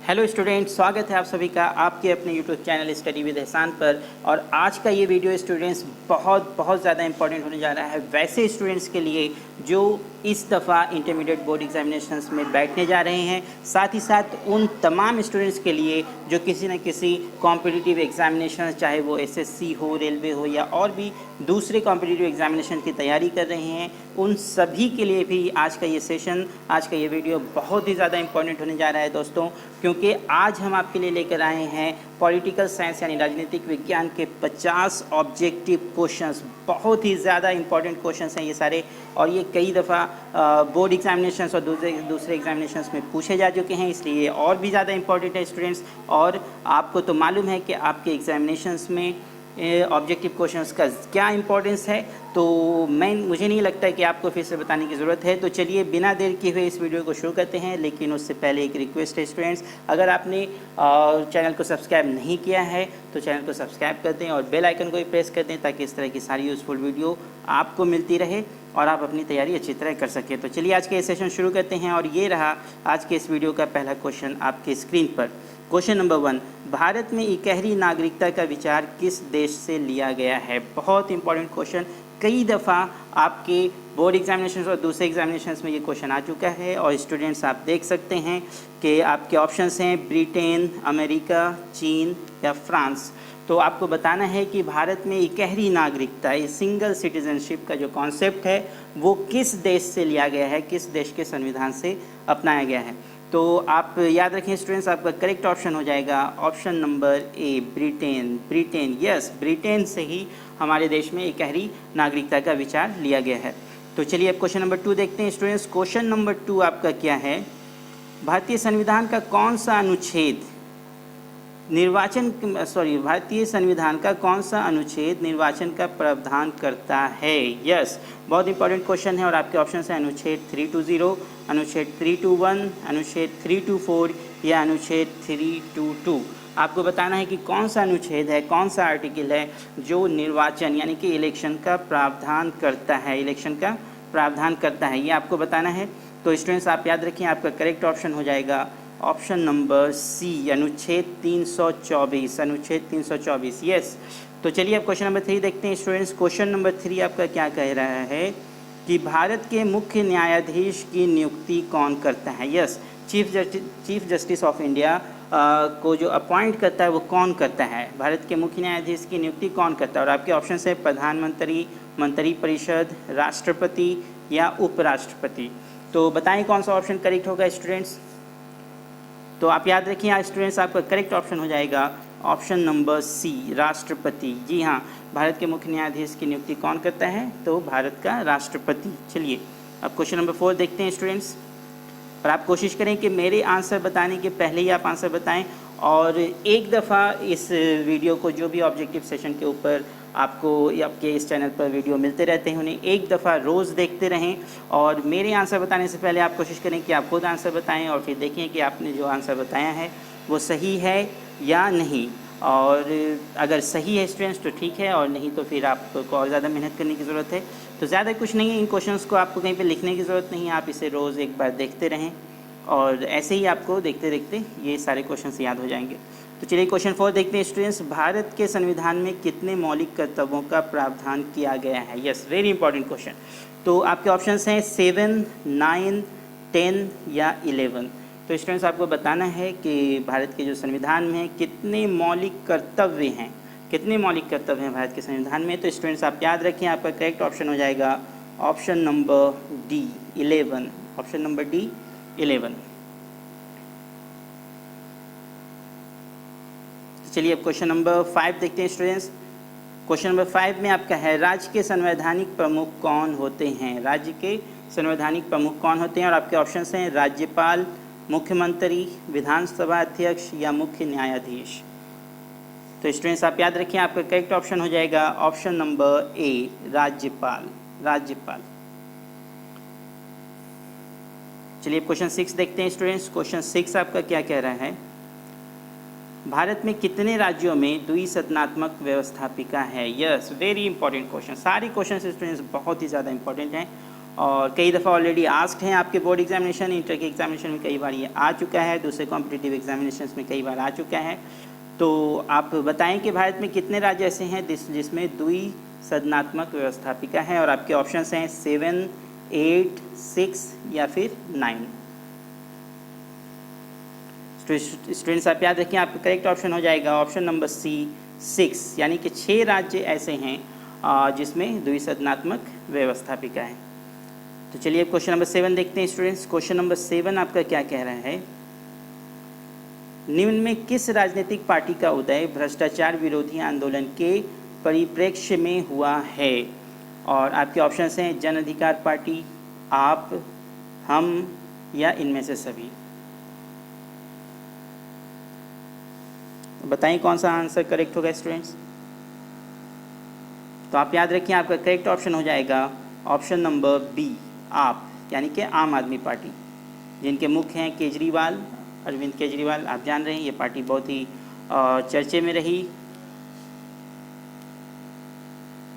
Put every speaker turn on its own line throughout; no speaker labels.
Hello student, स्वागत है आप सभी का आपके अपने यूट्यूब चैनल स्टडी विद एहसान पर। और आज का ये वीडियो स्टूडेंट्स बहुत ज़्यादा इंपॉर्टेंट होने जा रहा है वैसे स्टूडेंट्स के लिए जो इस दफ़ा इंटरमीडिएट बोर्ड एग्जामिनेशंस में बैठने जा रहे हैं, साथ ही साथ उन तमाम स्टूडेंट्स के लिए जो किसी न किसी कॉम्पिटिटिव एग्जामिनेशन, चाहे वो एसएससी हो, रेलवे हो या और भी दूसरे कॉम्पिटिटिव एग्जामिनेशन की तैयारी कर रहे हैं, उन सभी के लिए भी आज का ये सेशन, आज का ये वीडियो बहुत ही ज़्यादा इंपॉर्टेंट होने जा रहा है दोस्तों। क्योंकि आज हम आपके लिए लेकर आए हैं पॉलिटिकल साइंस यानी राजनीतिक विज्ञान के 50 ऑब्जेक्टिव क्वेश्चंस। बहुत ही ज़्यादा इंपॉर्टेंट क्वेश्चंस हैं ये सारे, और ये कई दफ़ा बोर्ड एग्जामिनेशंस और दूसरे एग्जामिनेशंस में पूछे जा चुके हैं, इसलिए और भी ज़्यादा इंपॉर्टेंट है स्टूडेंट्स। और आपको तो मालूम है कि आपके एग्जामिनेशंस में ऑब्जेक्टिव क्वेश्चंस का क्या इंपॉर्टेंस है, तो मुझे नहीं लगता कि आपको फिर से बताने की ज़रूरत है। तो चलिए बिना देर किए हुए इस वीडियो को शुरू करते हैं। लेकिन उससे पहले एक रिक्वेस्ट है स्टूडेंट्स, अगर आपने चैनल को सब्सक्राइब नहीं किया है तो चैनल को सब्सक्राइब कर दें और बेल आइकन को भी प्रेस कर दें, ताकि इस तरह की सारी यूज़फुल वीडियो आपको मिलती रहे और आप अपनी तैयारी अच्छी तरह कर सकें। तो चलिए आज के सेशन शुरू करते हैं, और ये रहा आज के इस वीडियो का पहला क्वेश्चन आपके स्क्रीन पर। क्वेश्चन नंबर 1, भारत में इकहरी नागरिकता का विचार किस देश से लिया गया है? बहुत इंपॉर्टेंट क्वेश्चन, कई दफ़ा आपके बोर्ड एग्जामिनेशंस और दूसरे एग्जामिनेशंस में ये क्वेश्चन आ चुका है। और स्टूडेंट्स आप देख सकते हैं कि आपके ऑप्शंस हैं ब्रिटेन, अमेरिका, चीन या फ्रांस। तो आपको बताना है कि भारत में इकहरी नागरिकता, ये सिंगल सिटीजनशिप का जो कॉन्सेप्ट है वो किस देश से लिया गया है, किस देश के संविधान से अपनाया गया है। तो आप याद रखें स्टूडेंट्स, आपका करेक्ट ऑप्शन हो जाएगा ऑप्शन नंबर ए, ब्रिटेन। ब्रिटेन, यस, ब्रिटेन से ही हमारे देश में इकहरी नागरिकता का विचार लिया गया है। तो चलिए अब क्वेश्चन नंबर 2 देखते हैं स्टूडेंट्स। क्वेश्चन नंबर 2 आपका क्या है? भारतीय संविधान का कौन सा अनुच्छेद भारतीय संविधान का कौन सा अनुच्छेद निर्वाचन का प्रावधान करता है? यस, बहुत इंपॉर्टेंट क्वेश्चन है। और आपके ऑप्शन हैं अनुच्छेद 320, अनुच्छेद 321, अनुच्छेद 324 या अनुच्छेद 322। आपको बताना है कि कौन सा अनुच्छेद है, कौन सा आर्टिकल है जो निर्वाचन यानी कि इलेक्शन का प्रावधान करता है, इलेक्शन का प्रावधान करता है, ये आपको बताना है। तो स्टूडेंट्स आप याद रखिए, आपका करेक्ट ऑप्शन हो जाएगा ऑप्शन नंबर सी, अनुच्छेद 324, अनुच्छेद 324, यस। तो चलिए अब क्वेश्चन नंबर 3 देखते हैं स्टूडेंट्स। क्वेश्चन नंबर 3 आपका क्या कह रहा है कि भारत के मुख्य न्यायाधीश की नियुक्ति कौन करता है? Yes, chief justice of India को जो अपॉइंट करता है वो कौन करता है? भारत के मुख्य न्यायाधीश की नियुक्ति कौन करता है? और आपके ऑप्शन है प्रधानमंत्री, मंत्रिपरिषद, राष्ट्रपति या उपराष्ट्रपति। तो बताएं कौन सा ऑप्शन करेक्ट होगा स्टूडेंट्स। तो आप याद रखिए स्टूडेंट्स, आपका करेक्ट ऑप्शन हो जाएगा ऑप्शन नंबर सी, राष्ट्रपति। जी हाँ, भारत के मुख्य न्यायाधीश की नियुक्ति कौन करता है? तो भारत का राष्ट्रपति। चलिए अब क्वेश्चन नंबर 4 देखते हैं स्टूडेंट्स। और आप कोशिश करें कि मेरे आंसर बताने के पहले ही आप आंसर बताएं, और एक दफ़ा इस वीडियो को, जो भी ऑब्जेक्टिव सेशन के ऊपर आपको आपके इस चैनल पर वीडियो मिलते रहते हैं, उन्हें एक दफ़ा रोज़ देखते रहें। और मेरे आंसर बताने से पहले आप कोशिश करें कि आप खुद आंसर बताएं, और फिर देखें कि आपने जो आंसर बताया है वो सही है या नहीं। और अगर सही है स्टूडेंट्स तो ठीक है, और नहीं तो फिर आपको और ज़्यादा मेहनत करने की ज़रूरत है। तो ज़्यादा कुछ नहीं है, इन क्वेश्चंस को आपको कहीं पे लिखने की ज़रूरत नहीं है, आप इसे रोज़ एक बार देखते रहें, और ऐसे ही आपको देखते देखते ये सारे क्वेश्चंस याद हो जाएंगे। तो चलिए क्वेश्चन 4 देखते हैं स्टूडेंट्स। भारत के संविधान में कितने मौलिक कर्तव्यों का प्रावधान किया गया है? Yes, very important question. तो आपके ऑप्शंस हैं 7, 9, 10 या 11। तो स्टूडेंट्स आपको बताना है कि भारत के जो संविधान में कितने मौलिक कर्तव्य हैं, कितने मौलिक कर्तव्य हैं भारत के संविधान में। तो स्टूडेंट्स आप याद रखें, आपका करेक्ट ऑप्शन हो जाएगा option number D, 11। Option number D, 11। चलिए अब क्वेश्चन नंबर 5 देखते हैं स्टूडेंट्स। क्वेश्चन नंबर 5 में आपका है, राज्य के संवैधानिक प्रमुख कौन होते हैं? राज्य के संवैधानिक प्रमुख कौन होते हैं? और आपके ऑप्शंस हैं राज्यपाल, मुख्यमंत्री, विधानसभा अध्यक्ष या मुख्य न्यायाधीश। तो स्टूडेंट्स आप याद रखें, आपका करेक्ट ऑप्शन हो जाएगा ऑप्शन नंबर ए, राज्यपाल, राज्यपाल। चलिए क्वेश्चन 6 देखते हैं स्टूडेंट्स। क्वेश्चन 6 आपका क्या कह रहा है? भारत में कितने राज्यों में द्विसदनात्मक व्यवस्थापिका है? Yes, very important question. सारे क्वेश्चन स्टूडेंट्स बहुत ही ज़्यादा इंपॉर्टेंट हैं, और कई दफ़ा ऑलरेडी आस्क्ड हैं आपके बोर्ड एग्जामिनेशन, इंटर के एग्जामिनेशन में कई बार ये आ चुका है, दूसरे कॉम्पिटिटिव एग्जामिनेशन में कई बार आ चुका है। तो आप बताएं कि भारत में कितने राज्य ऐसे हैं जिसमें द्विसदनात्मक व्यवस्थापिका है, और आपके ऑप्शंस हैं 7, 8, 6 या फिर 9। स्टूडेंट्स आप याद रखें, आपका करेक्ट ऑप्शन हो जाएगा ऑप्शन नंबर सी 6, यानी कि 6 राज्य ऐसे हैं जिसमें द्विसदनात्मक व्यवस्थापिका है। तो चलिए अब क्वेश्चन नंबर 7 देखते हैं स्टूडेंट्स। क्वेश्चन नंबर 7 आपका क्या कह रहा है, निम्न में किस राजनीतिक पार्टी का उदय भ्रष्टाचार विरोधी आंदोलन के परिप्रेक्ष्य में हुआ है? और आपके ऑप्शंस हैं जन अधिकार पार्टी, आप, हम या इनमें से सभी। बताएं कौन सा आंसर करेक्ट होगा स्टूडेंट्स। तो आप याद रखिए, आपका करेक्ट ऑप्शन हो जाएगा ऑप्शन नंबर बी, आप, यानी कि आम आदमी पार्टी, जिनके मुख्य हैं केजरीवाल, अरविंद केजरीवाल। आप जान रहे हैं ये पार्टी बहुत ही चर्चे में रही।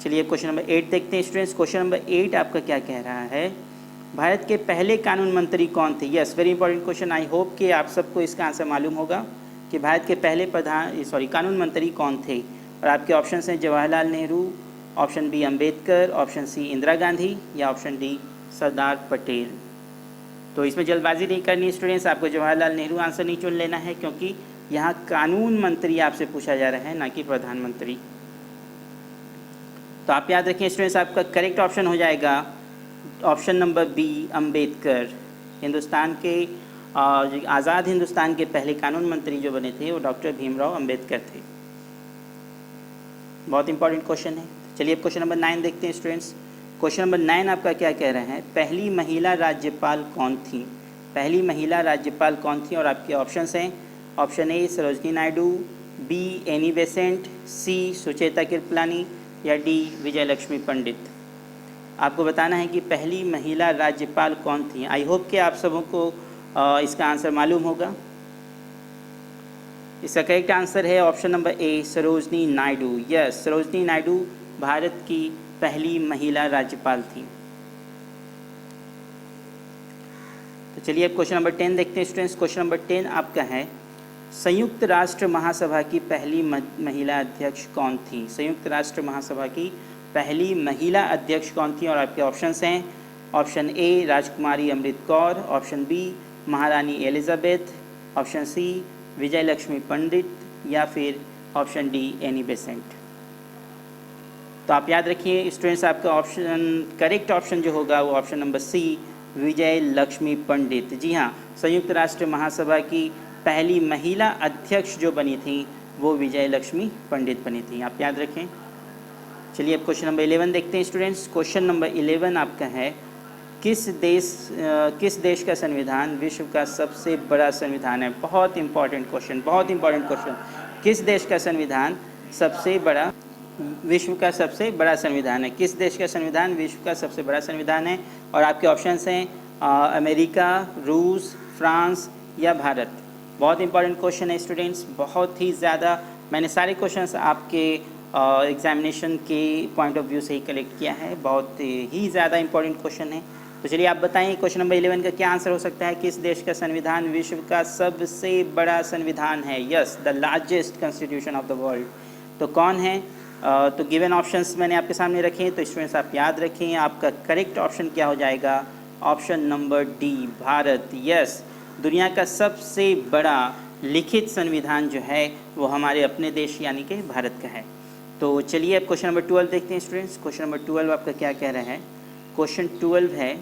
चलिए क्वेश्चन नंबर 8 देखते हैं स्टूडेंट्स। क्वेश्चन नंबर 8 आपका क्या कह रहा है, भारत के पहले कानून मंत्री कौन थे? Yes, very important question. I hope कि आप सबको इसका आंसर मालूम होगा कि भारत के पहले कानून मंत्री कौन थे। और आपके ऑप्शन हैं Jawaharlal Nehru, option B Ambedkar, option C Indira Gandhi या ऑप्शन डी सरदार पटेल। तो इसमें जल्दबाजी नहीं करनी स्टूडेंट्स, आपको जवाहरलाल नेहरू आंसर नहीं चुन लेना है, क्योंकि यहाँ कानून मंत्री आपसे पूछा जा रहा है, ना कि प्रधानमंत्री। तो आप याद रखें स्टूडेंट्स, आपका करेक्ट ऑप्शन हो जाएगा option number B Ambedkar. Hindustan के आज़ाद हिंदुस्तान के पहले कानून मंत्री जो बने थे वो डॉक्टर भीमराव अंबेडकर थे। बहुत इंपॉर्टेंट क्वेश्चन है। चलिए अब क्वेश्चन नंबर 9 देखते हैं स्टूडेंट्स। क्वेश्चन नंबर 9 आपका क्या कह रहा है, पहली महिला राज्यपाल कौन थी? पहली महिला राज्यपाल कौन थी? और आपके ऑप्शंस हैं option A Sarojini Naidu, B Annie Besant, C Sucheta Kripalani या डी विजयलक्ष्मी पंडित। आपको बताना है कि पहली महिला राज्यपाल कौन थी। आई होप कि आप सबों को इसका आंसर मालूम होगा। इसका करेक्ट आंसर है ऑप्शन नंबर ए सरोजनी नायडू। यस, सरोजनी नायडू भारत की पहली महिला राज्यपाल थी। तो चलिए अब क्वेश्चन नंबर 10 देखते हैं स्टूडेंट्स। क्वेश्चन नंबर 10 आपका है, संयुक्त राष्ट्र महासभा की पहली महिला अध्यक्ष कौन थी? संयुक्त राष्ट्र महासभा की पहली महिला अध्यक्ष कौन थी? और आपके ऑप्शंस हैं ऑप्शन ए राजकुमारी अमृत कौर, ऑप्शन बी महारानी एलिजाबेथ, ऑप्शन सी विजयलक्ष्मी पंडित या फिर ऑप्शन डी एनी बेसेंट। तो आप याद रखिए स्टूडेंट्स, आपका ऑप्शन करेक्ट ऑप्शन जो होगा वो ऑप्शन नंबर सी विजयलक्ष्मी पंडित। जी हाँ, संयुक्त राष्ट्र महासभा की पहली महिला अध्यक्ष जो बनी थी वो विजयलक्ष्मी पंडित बनी थी, आप याद रखें। चलिए अब क्वेश्चन नंबर 11 देखते हैं स्टूडेंट्स। क्वेश्चन नंबर 11 आपका है, किस देश का संविधान विश्व का सबसे बड़ा संविधान है? बहुत इंपॉर्टेंट क्वेश्चन, बहुत इंपॉर्टेंट क्वेश्चन। किस देश का संविधान सबसे बड़ा विश्व का सबसे बड़ा संविधान है? किस देश का संविधान विश्व का सबसे बड़ा संविधान है? और आपके ऑप्शंस हैं अमेरिका, रूस, फ्रांस या भारत। बहुत इंपॉर्टेंट क्वेश्चन है स्टूडेंट्स, बहुत ही ज़्यादा। मैंने सारे क्वेश्चंस आपके एग्जामिनेशन के पॉइंट ऑफ व्यू से ही कलेक्ट किया है, बहुत ही ज़्यादा इंपॉर्टेंट क्वेश्चन है। तो चलिए आप बताएं क्वेश्चन नंबर 11 का क्या आंसर हो सकता है। किस देश का संविधान विश्व का सबसे बड़ा संविधान है? Yes, the largest constitution of the world. तो कौन है? तो गिवन ऑप्शंस मैंने आपके सामने रखे हैं, तो स्टूडेंट्स आप याद रखें, आपका करेक्ट ऑप्शन क्या हो जाएगा? Option number D Bharat. Yes, दुनिया का सबसे बड़ा लिखित संविधान जो है वो हमारे अपने देश यानी कि भारत का है। तो चलिए अब क्वेश्चन नंबर 12 देखते हैं स्टूडेंट्स। क्वेश्चन नंबर 12 आपका क्या कह रहा है? क्वेश्चन 12 है,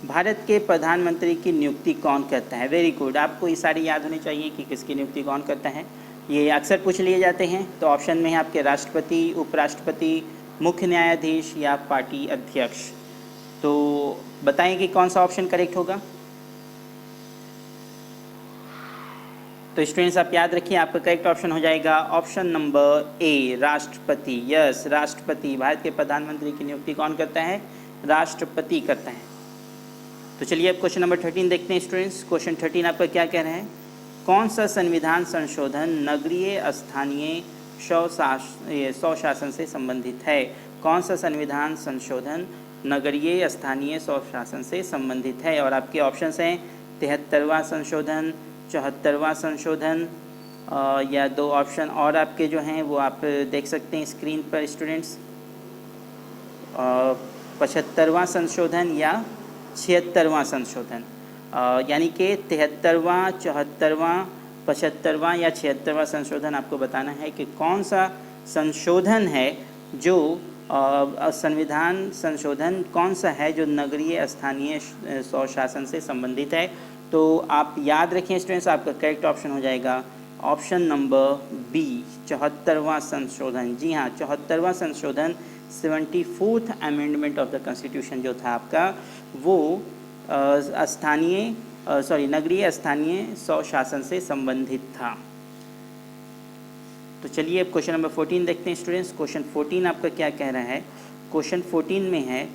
भारत के प्रधानमंत्री की नियुक्ति कौन करता है? वेरी गुड, आपको ये सारी याद होनी चाहिए कि किसकी नियुक्ति कौन करता है। ये अक्सर पूछ लिए जाते हैं। तो ऑप्शन में है आपके राष्ट्रपति, उपराष्ट्रपति, मुख्य न्यायाधीश या पार्टी अध्यक्ष। तो बताएं कि कौन सा ऑप्शन करेक्ट होगा। तो स्टूडेंट्स आप याद रखिए, आपका करेक्ट ऑप्शन हो जाएगा ऑप्शन नंबर ए राष्ट्रपति। यस, राष्ट्रपति। भारत के प्रधानमंत्री की नियुक्ति कौन करता है? राष्ट्रपति करता है। तो चलिए अब क्वेश्चन नंबर 13 देखते हैं स्टूडेंट्स। क्वेश्चन 13 आपका क्या कह रहे हैं? कौन सा संविधान संशोधन नगरीय स्थानीय स्वशासन से संबंधित है? कौन सा संविधान संशोधन नगरीय स्थानीय स्वशासन से संबंधित है। और आपके ऑप्शंस हैं 73वां संशोधन, 74वां संशोधन, या दो ऑप्शन और आपके जो हैं वो आप देख सकते हैं स्क्रीन पर स्टूडेंट्स, 75वां संशोधन या 76वां संशोधन। यानी कि 73वां, 74वां, 75वां या 76वां संशोधन आपको बताना है कि कौन सा संशोधन है जो संविधान संशोधन कौन सा है जो नगरीय स्थानीय स्वशासन से संबंधित है। तो आप याद रखें स्टूडेंट्स, आपका करेक्ट ऑप्शन हो जाएगा ऑप्शन नंबर बी, 74वां संशोधन। जी हाँ, 74वां संशोधन 74th amendment of the constitution जो था आपका वो नगरीय स्थानीय स्वशासन से संबंधित था। तो चलिए अब क्वेश्चन नंबर 14 देखते हैं स्टूडेंट्स। क्वेश्चन 14 आपका क्या कह रहा है? क्वेश्चन 14 में है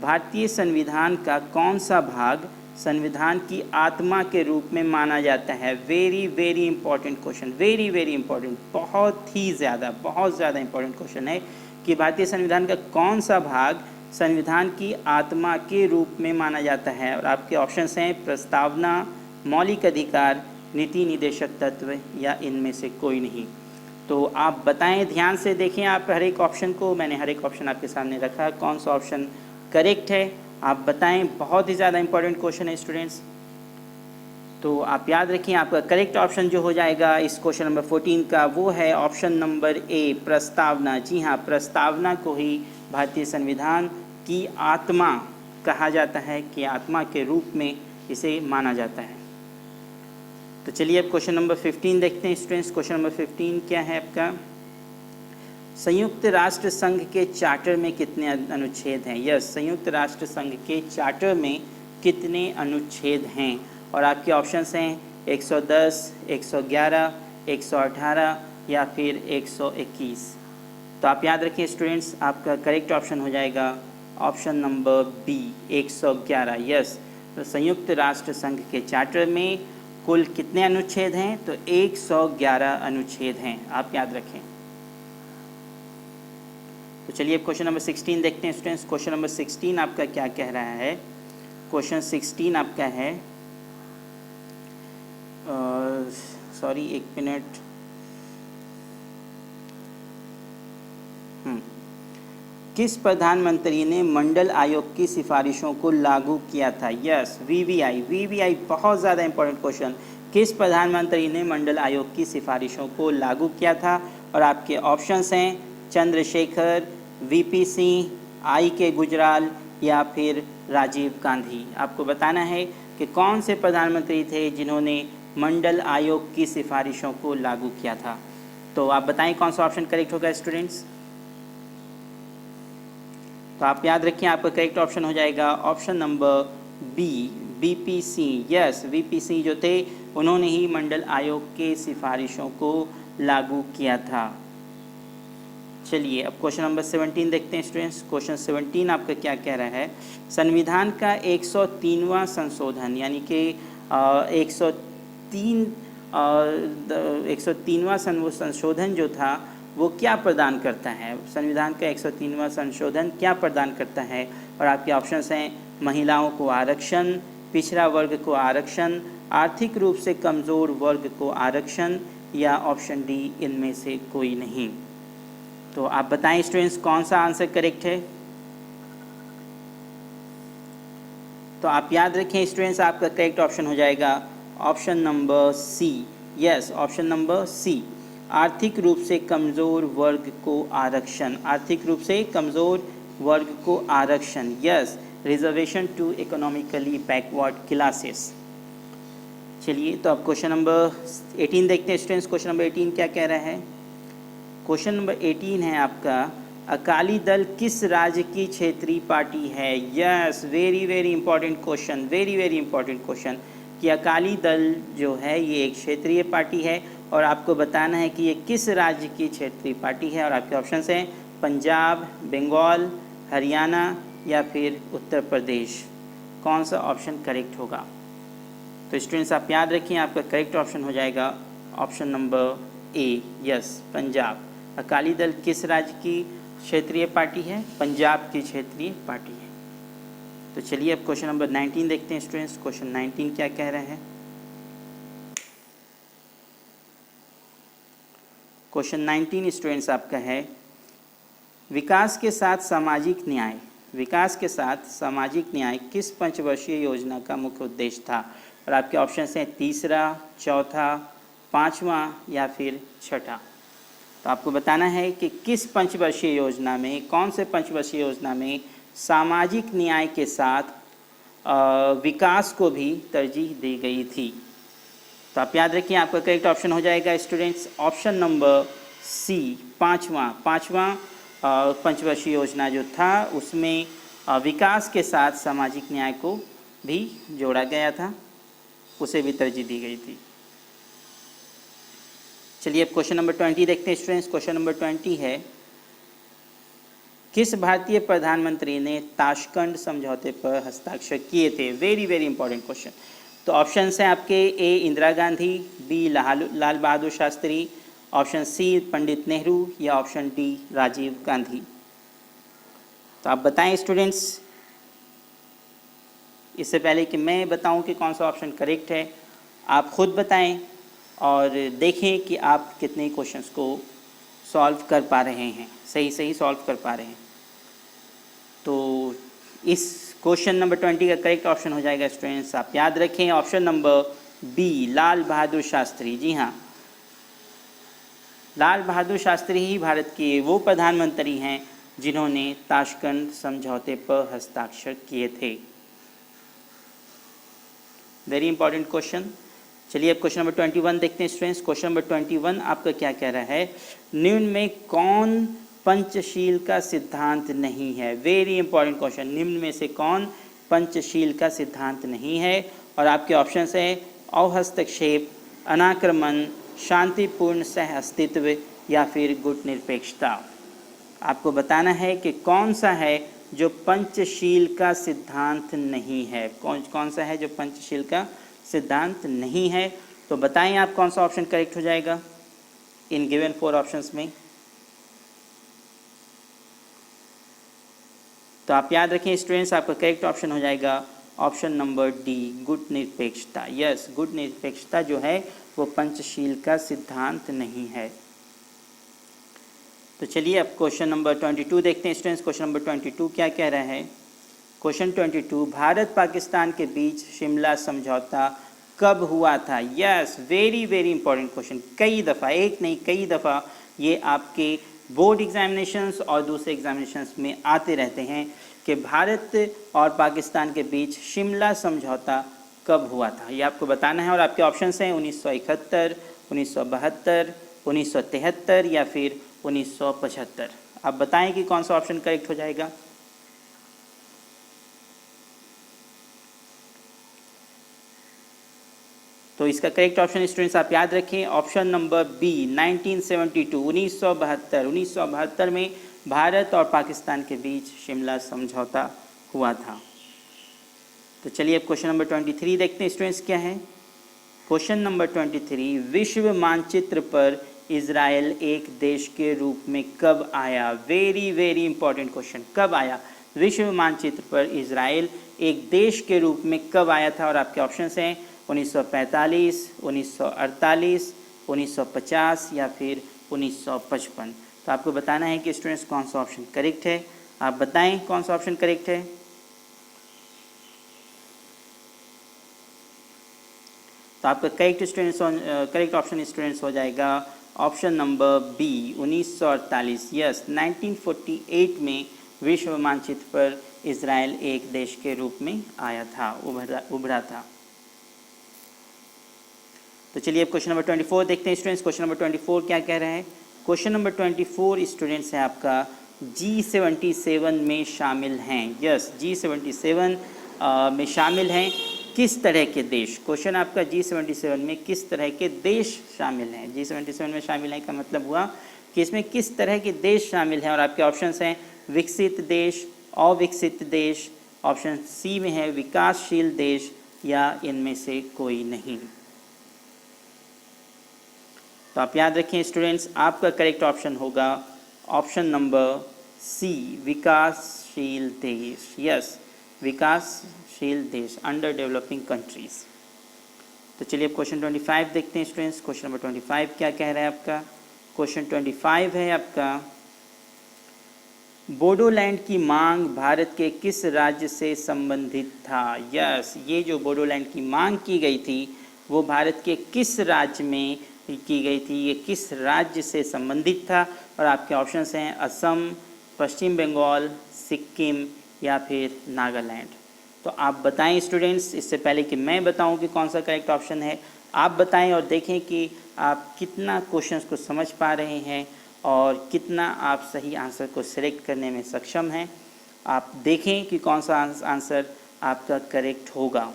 भारतीय संविधान का कौन सा भाग संविधान की आत्मा के रूप में माना जाता है? Very very important question, very very important, बहुत ज़्यादा इंपॉर्टेंट क्वेश्चन है कि भारतीय संविधान का कौन सा भाग संविधान की आत्मा के रूप में माना जाता है। और आपके ऑप्शंस हैं प्रस्तावना, मौलिक अधिकार, नीति निदेशक तत्व या इनमें से कोई नहीं। तो आप बताएं, ध्यान से देखें आप हर एक ऑप्शन को, मैंने हर एक ऑप्शन आपके सामने रखा, कौन सा ऑप्शन करेक्ट है आप बताएं। बहुत ही ज़्यादा इंपॉर्टेंट क्वेश्चन है स्टूडेंट्स। तो आप याद रखें आपका करेक्ट ऑप्शन जो हो जाएगा इस क्वेश्चन नंबर 14 का वो है ऑप्शन नंबर ए, प्रस्तावना। जी हाँ, प्रस्तावना को ही भारतीय संविधान की आत्मा कहा जाता है, कि आत्मा के रूप में इसे माना जाता है। तो चलिए अब क्वेश्चन नंबर 15 देखते हैं स्टूडेंट्स। क्वेश्चन नंबर 15 क्या है आपका? संयुक्त राष्ट्र संघ के चार्टर में कितने अनुच्छेद हैं? यस, संयुक्त राष्ट्र संघ के चार्टर में कितने अनुच्छेद हैं? और आपके ऑप्शंस हैं 110, 111, 118 या फिर 121। तो आप याद रखिए स्टूडेंट्स, आपका करेक्ट ऑप्शन हो जाएगा ऑप्शन नंबर बी, 111। यस, तो संयुक्त राष्ट्र संघ के चार्टर में कुल कितने अनुच्छेद हैं? तो 111 अनुच्छेद हैं, आप याद रखें। तो चलिए अब क्वेश्चन नंबर 16 देखते हैं स्टूडेंट्स। क्वेश्चन नंबर 16 आपका क्या कह रहा है? क्वेश्चन 16 आपका है, सॉरी एक मिनट, किस प्रधानमंत्री ने मंडल आयोग की सिफारिशों को लागू किया था? यस, वीवीआई बहुत ज़्यादा इंपॉर्टेंट क्वेश्चन। किस प्रधानमंत्री ने मंडल आयोग की सिफारिशों को लागू किया था? और आपके ऑप्शंस हैं चंद्रशेखर, वीपी सिंह, IK गुजराल या फिर राजीव गांधी। आपको बताना है कि कौन से प्रधानमंत्री थे जिन्होंने मंडल आयोग की सिफारिशों को लागू किया था। तो आप बताएं कौन सा ऑप्शन करेक्ट होगा स्टूडेंट्स। तो आप याद रखें आपका करेक्ट ऑप्शन हो जाएगा option number B, VP Singh. Yes, VP Singh जो थे उन्होंने ही मंडल आयोग के सिफारिशों को लागू किया था। चलिए अब क्वेश्चन नंबर 17 देखते हैं स्टूडेंट्स। क्वेश्चन 17 आपका क्या कह रहा है? संविधान का 103वां संशोधन यानी कि 103वां संशोधन जो था वो क्या प्रदान करता है? संविधान का 103वां संशोधन क्या प्रदान करता है? और आपके ऑप्शंस हैं महिलाओं को आरक्षण, पिछड़ा वर्ग को आरक्षण, आर्थिक रूप से कमज़ोर वर्ग को आरक्षण या ऑप्शन डी इनमें से कोई नहीं। तो आप बताएं स्टूडेंट्स कौन सा आंसर करेक्ट है। तो आप याद रखें स्टूडेंट्स आपका करेक्ट ऑप्शन हो जाएगा option number C. Yes, option number C, आर्थिक रूप से कमज़ोर वर्ग को आरक्षण, आर्थिक रूप से कमज़ोर वर्ग को आरक्षण। Yes, reservation to economically backward classes. चलिए तो अब क्वेश्चन नंबर 18 देखते हैं स्टूडेंट्स। क्वेश्चन नंबर 18 क्या कह रहा है? क्वेश्चन नंबर 18 है आपका, अकाली दल किस राज्य की क्षेत्रीय पार्टी है? Yes, very very important question, very very important question कि अकाली दल जो है ये एक क्षेत्रीय पार्टी है और आपको बताना है कि ये किस राज्य की क्षेत्रीय पार्टी है। और आपके ऑप्शंस हैं पंजाब, बंगाल, हरियाणा या फिर उत्तर प्रदेश। कौन सा ऑप्शन करेक्ट होगा? तो स्टूडेंट्स आप याद रखिए आपका करेक्ट ऑप्शन हो जाएगा ऑप्शन नंबर ए। यस, पंजाब। अकाली दल किस राज्य की क्षेत्रीय पार्टी है? पंजाब की क्षेत्रीय पार्टी है। तो चलिए अब क्वेश्चन नंबर 19 देखते हैं स्टूडेंट्स। क्वेश्चन 19 क्या कह रहा है? क्वेश्चन 19 स्टूडेंट्स आपका है, विकास के साथ सामाजिक न्याय, विकास के साथ सामाजिक न्याय किस पंचवर्षीय योजना का मुख्य उद्देश्य था? और आपके ऑप्शन हैं तीसरा, चौथा, पांचवा या फिर छठा। तो आपको बताना है कि किस पंचवर्षीय योजना में, कौन से पंचवर्षीय योजना में सामाजिक न्याय के साथ विकास को भी तरजीह दी गई थी। तो आप याद रखिए, आपका करेक्ट ऑप्शन हो जाएगा स्टूडेंट्स ऑप्शन नंबर सी, पांचवा पंचवर्षीय योजना जो था उसमें विकास के साथ सामाजिक न्याय को भी जोड़ा गया था, उसे भी तरजीह दी गई थी। चलिए अब क्वेश्चन नंबर 20 देखते हैं स्टूडेंट्स। क्वेश्चन नंबर 20 है, किस भारतीय प्रधानमंत्री ने ताशकंद समझौते पर हस्ताक्षर किए थे? Very very important question. तो ऑप्शन हैं आपके ए Indira Gandhi, B Lal Bahadur Shastri, option C Pandit Nehru या ऑप्शन डी राजीव गांधी। तो आप बताएं स्टूडेंट्स, इससे पहले कि मैं बताऊं कि कौन सा ऑप्शन करेक्ट है, आप खुद बताएं और देखें कि आप कितने क्वेश्चंस को सॉल्व कर पा रहे हैं, सही सॉल्व कर पा रहे हैं। तो इस क्वेश्चन नंबर 20 का करेक्ट ऑप्शन हो जाएगा स्टूडेंट्स, आप याद रखें option number B, Lal Bahadur Shastri. जी हाँ, लाल बहादुर शास्त्री ही भारत के वो प्रधानमंत्री हैं जिन्होंने ताशकंद समझौते पर हस्ताक्षर किए थे। Very important question. चलिए अब क्वेश्चन नंबर 21 देखते हैं स्टूडेंट्स। क्वेश्चन नंबर 21 आपका क्या कह रहा है, निम्न में कौन पंचशील का सिद्धांत नहीं है? वेरी इंपॉर्टेंट क्वेश्चन, निम्न में से कौन पंचशील का सिद्धांत नहीं है? और आपके ऑप्शन हैं अहस्तक्षेप, अनाक्रमण, शांतिपूर्ण सह अस्तित्व या फिर गुटनिरपेक्षता। आपको बताना है कि कौन सा है जो पंचशील का सिद्धांत नहीं है, कौन सा है जो पंचशील का सिद्धांत नहीं है। तो बताएं आप कौन सा ऑप्शन करेक्ट हो जाएगा इन गिवन 4 ऑप्शंस में। तो आप याद रखें स्टूडेंट्स, आपका करेक्ट ऑप्शन हो जाएगा ऑप्शन नंबर डी, गुटनिरपेक्षता। यस, गुटनिरपेक्षता जो है वो पंचशील का सिद्धांत नहीं है। तो चलिए अब क्वेश्चन नंबर 22 देखते हैं स्टूडेंट्स। क्वेश्चन नंबर 22 क्या कह रहा है? क्वेश्चन 22, भारत पाकिस्तान के बीच शिमला समझौता कब हुआ था? Yes, very very important question. कई दफ़ा, एक नहीं कई दफ़ा ये आपके बोर्ड एग्जामिनेशंस और दूसरे एग्जामिनेशंस में आते रहते हैं कि भारत और पाकिस्तान के बीच शिमला समझौता कब हुआ था, ये आपको बताना है। और आपके ऑप्शंस हैं 1971, 1972, 1973 या फिर 1975। आप बताएं कि कौन सा ऑप्शन करेक्ट हो जाएगा। तो इसका करेक्ट ऑप्शन स्टूडेंट्स आप याद रखें ऑप्शन नंबर बी, 1972, 1972 में भारत और पाकिस्तान के बीच शिमला समझौता हुआ था। तो चलिए अब क्वेश्चन नंबर 23 देखते हैं स्टूडेंट्स क्या है। क्वेश्चन नंबर 23, विश्व मानचित्र पर इजराइल एक देश के रूप में कब आया? वेरी वेरी इंपॉर्टेंट क्वेश्चन, कब आया? विश्व मानचित्र पर इजराइल एक देश के रूप में कब आया था? और आपके ऑप्शंस हैं 1945, 1948, 1950 या फिर 1955। तो आपको बताना है कि स्टूडेंट्स कौन सा ऑप्शन करेक्ट है, आप बताएं कौन सा ऑप्शन करेक्ट है। तो आपका करेक्ट ऑप्शन स्टूडेंट्स हो जाएगा ऑप्शन नंबर बी, 1948। यस, 1948 में विश्व मानचित्र पर इजराइल एक देश के रूप में आया था, उभरा था। तो चलिए अब क्वेश्चन नंबर 24 देखते हैं स्टूडेंट्स। क्वेश्चन नंबर 24 क्या कह रहा है? क्वेश्चन नंबर 24 स्टूडेंट्स है आपका G77 में शामिल हैं। यस, G77 में शामिल हैं किस तरह के देश? क्वेश्चन आपका G77 में किस तरह के देश शामिल हैं? G77 में शामिल हैं का मतलब हुआ कि इसमें किस तरह के देश शामिल हैं। और आपके ऑप्शंस हैं विकसित देश, अविकसित देश, ऑप्शन सी में है विकासशील देश या इनमें से कोई नहीं। तो आप याद रखें स्टूडेंट्स, आपका करेक्ट ऑप्शन होगा ऑप्शन नंबर सी, विकासशील देश। यस, विकासशील देश, अंडर डेवलपिंग कंट्रीज। तो चलिए अब क्वेश्चन 25 देखते हैं स्टूडेंट्स। क्वेश्चन नंबर 25 क्या कह रहा है आपका? क्वेश्चन 25 है आपका, बोडोलैंड की मांग भारत के किस राज्य से संबंधित था? यस, ये जो बोडोलैंड की मांग की गई थी वो भारत के किस राज्य में की गई थी, ये किस राज्य से संबंधित था? और आपके ऑप्शंस हैं असम, पश्चिम बंगाल, सिक्किम या फिर नागालैंड। तो आप बताएं स्टूडेंट्स, इससे पहले कि मैं बताऊं कि कौन सा करेक्ट ऑप्शन है, आप बताएं और देखें कि आप कितना क्वेश्चंस को समझ पा रहे हैं और कितना आप सही आंसर को सिलेक्ट करने में सक्षम हैं। आप देखें कि कौन सा आंसर आपका करेक्ट होगा।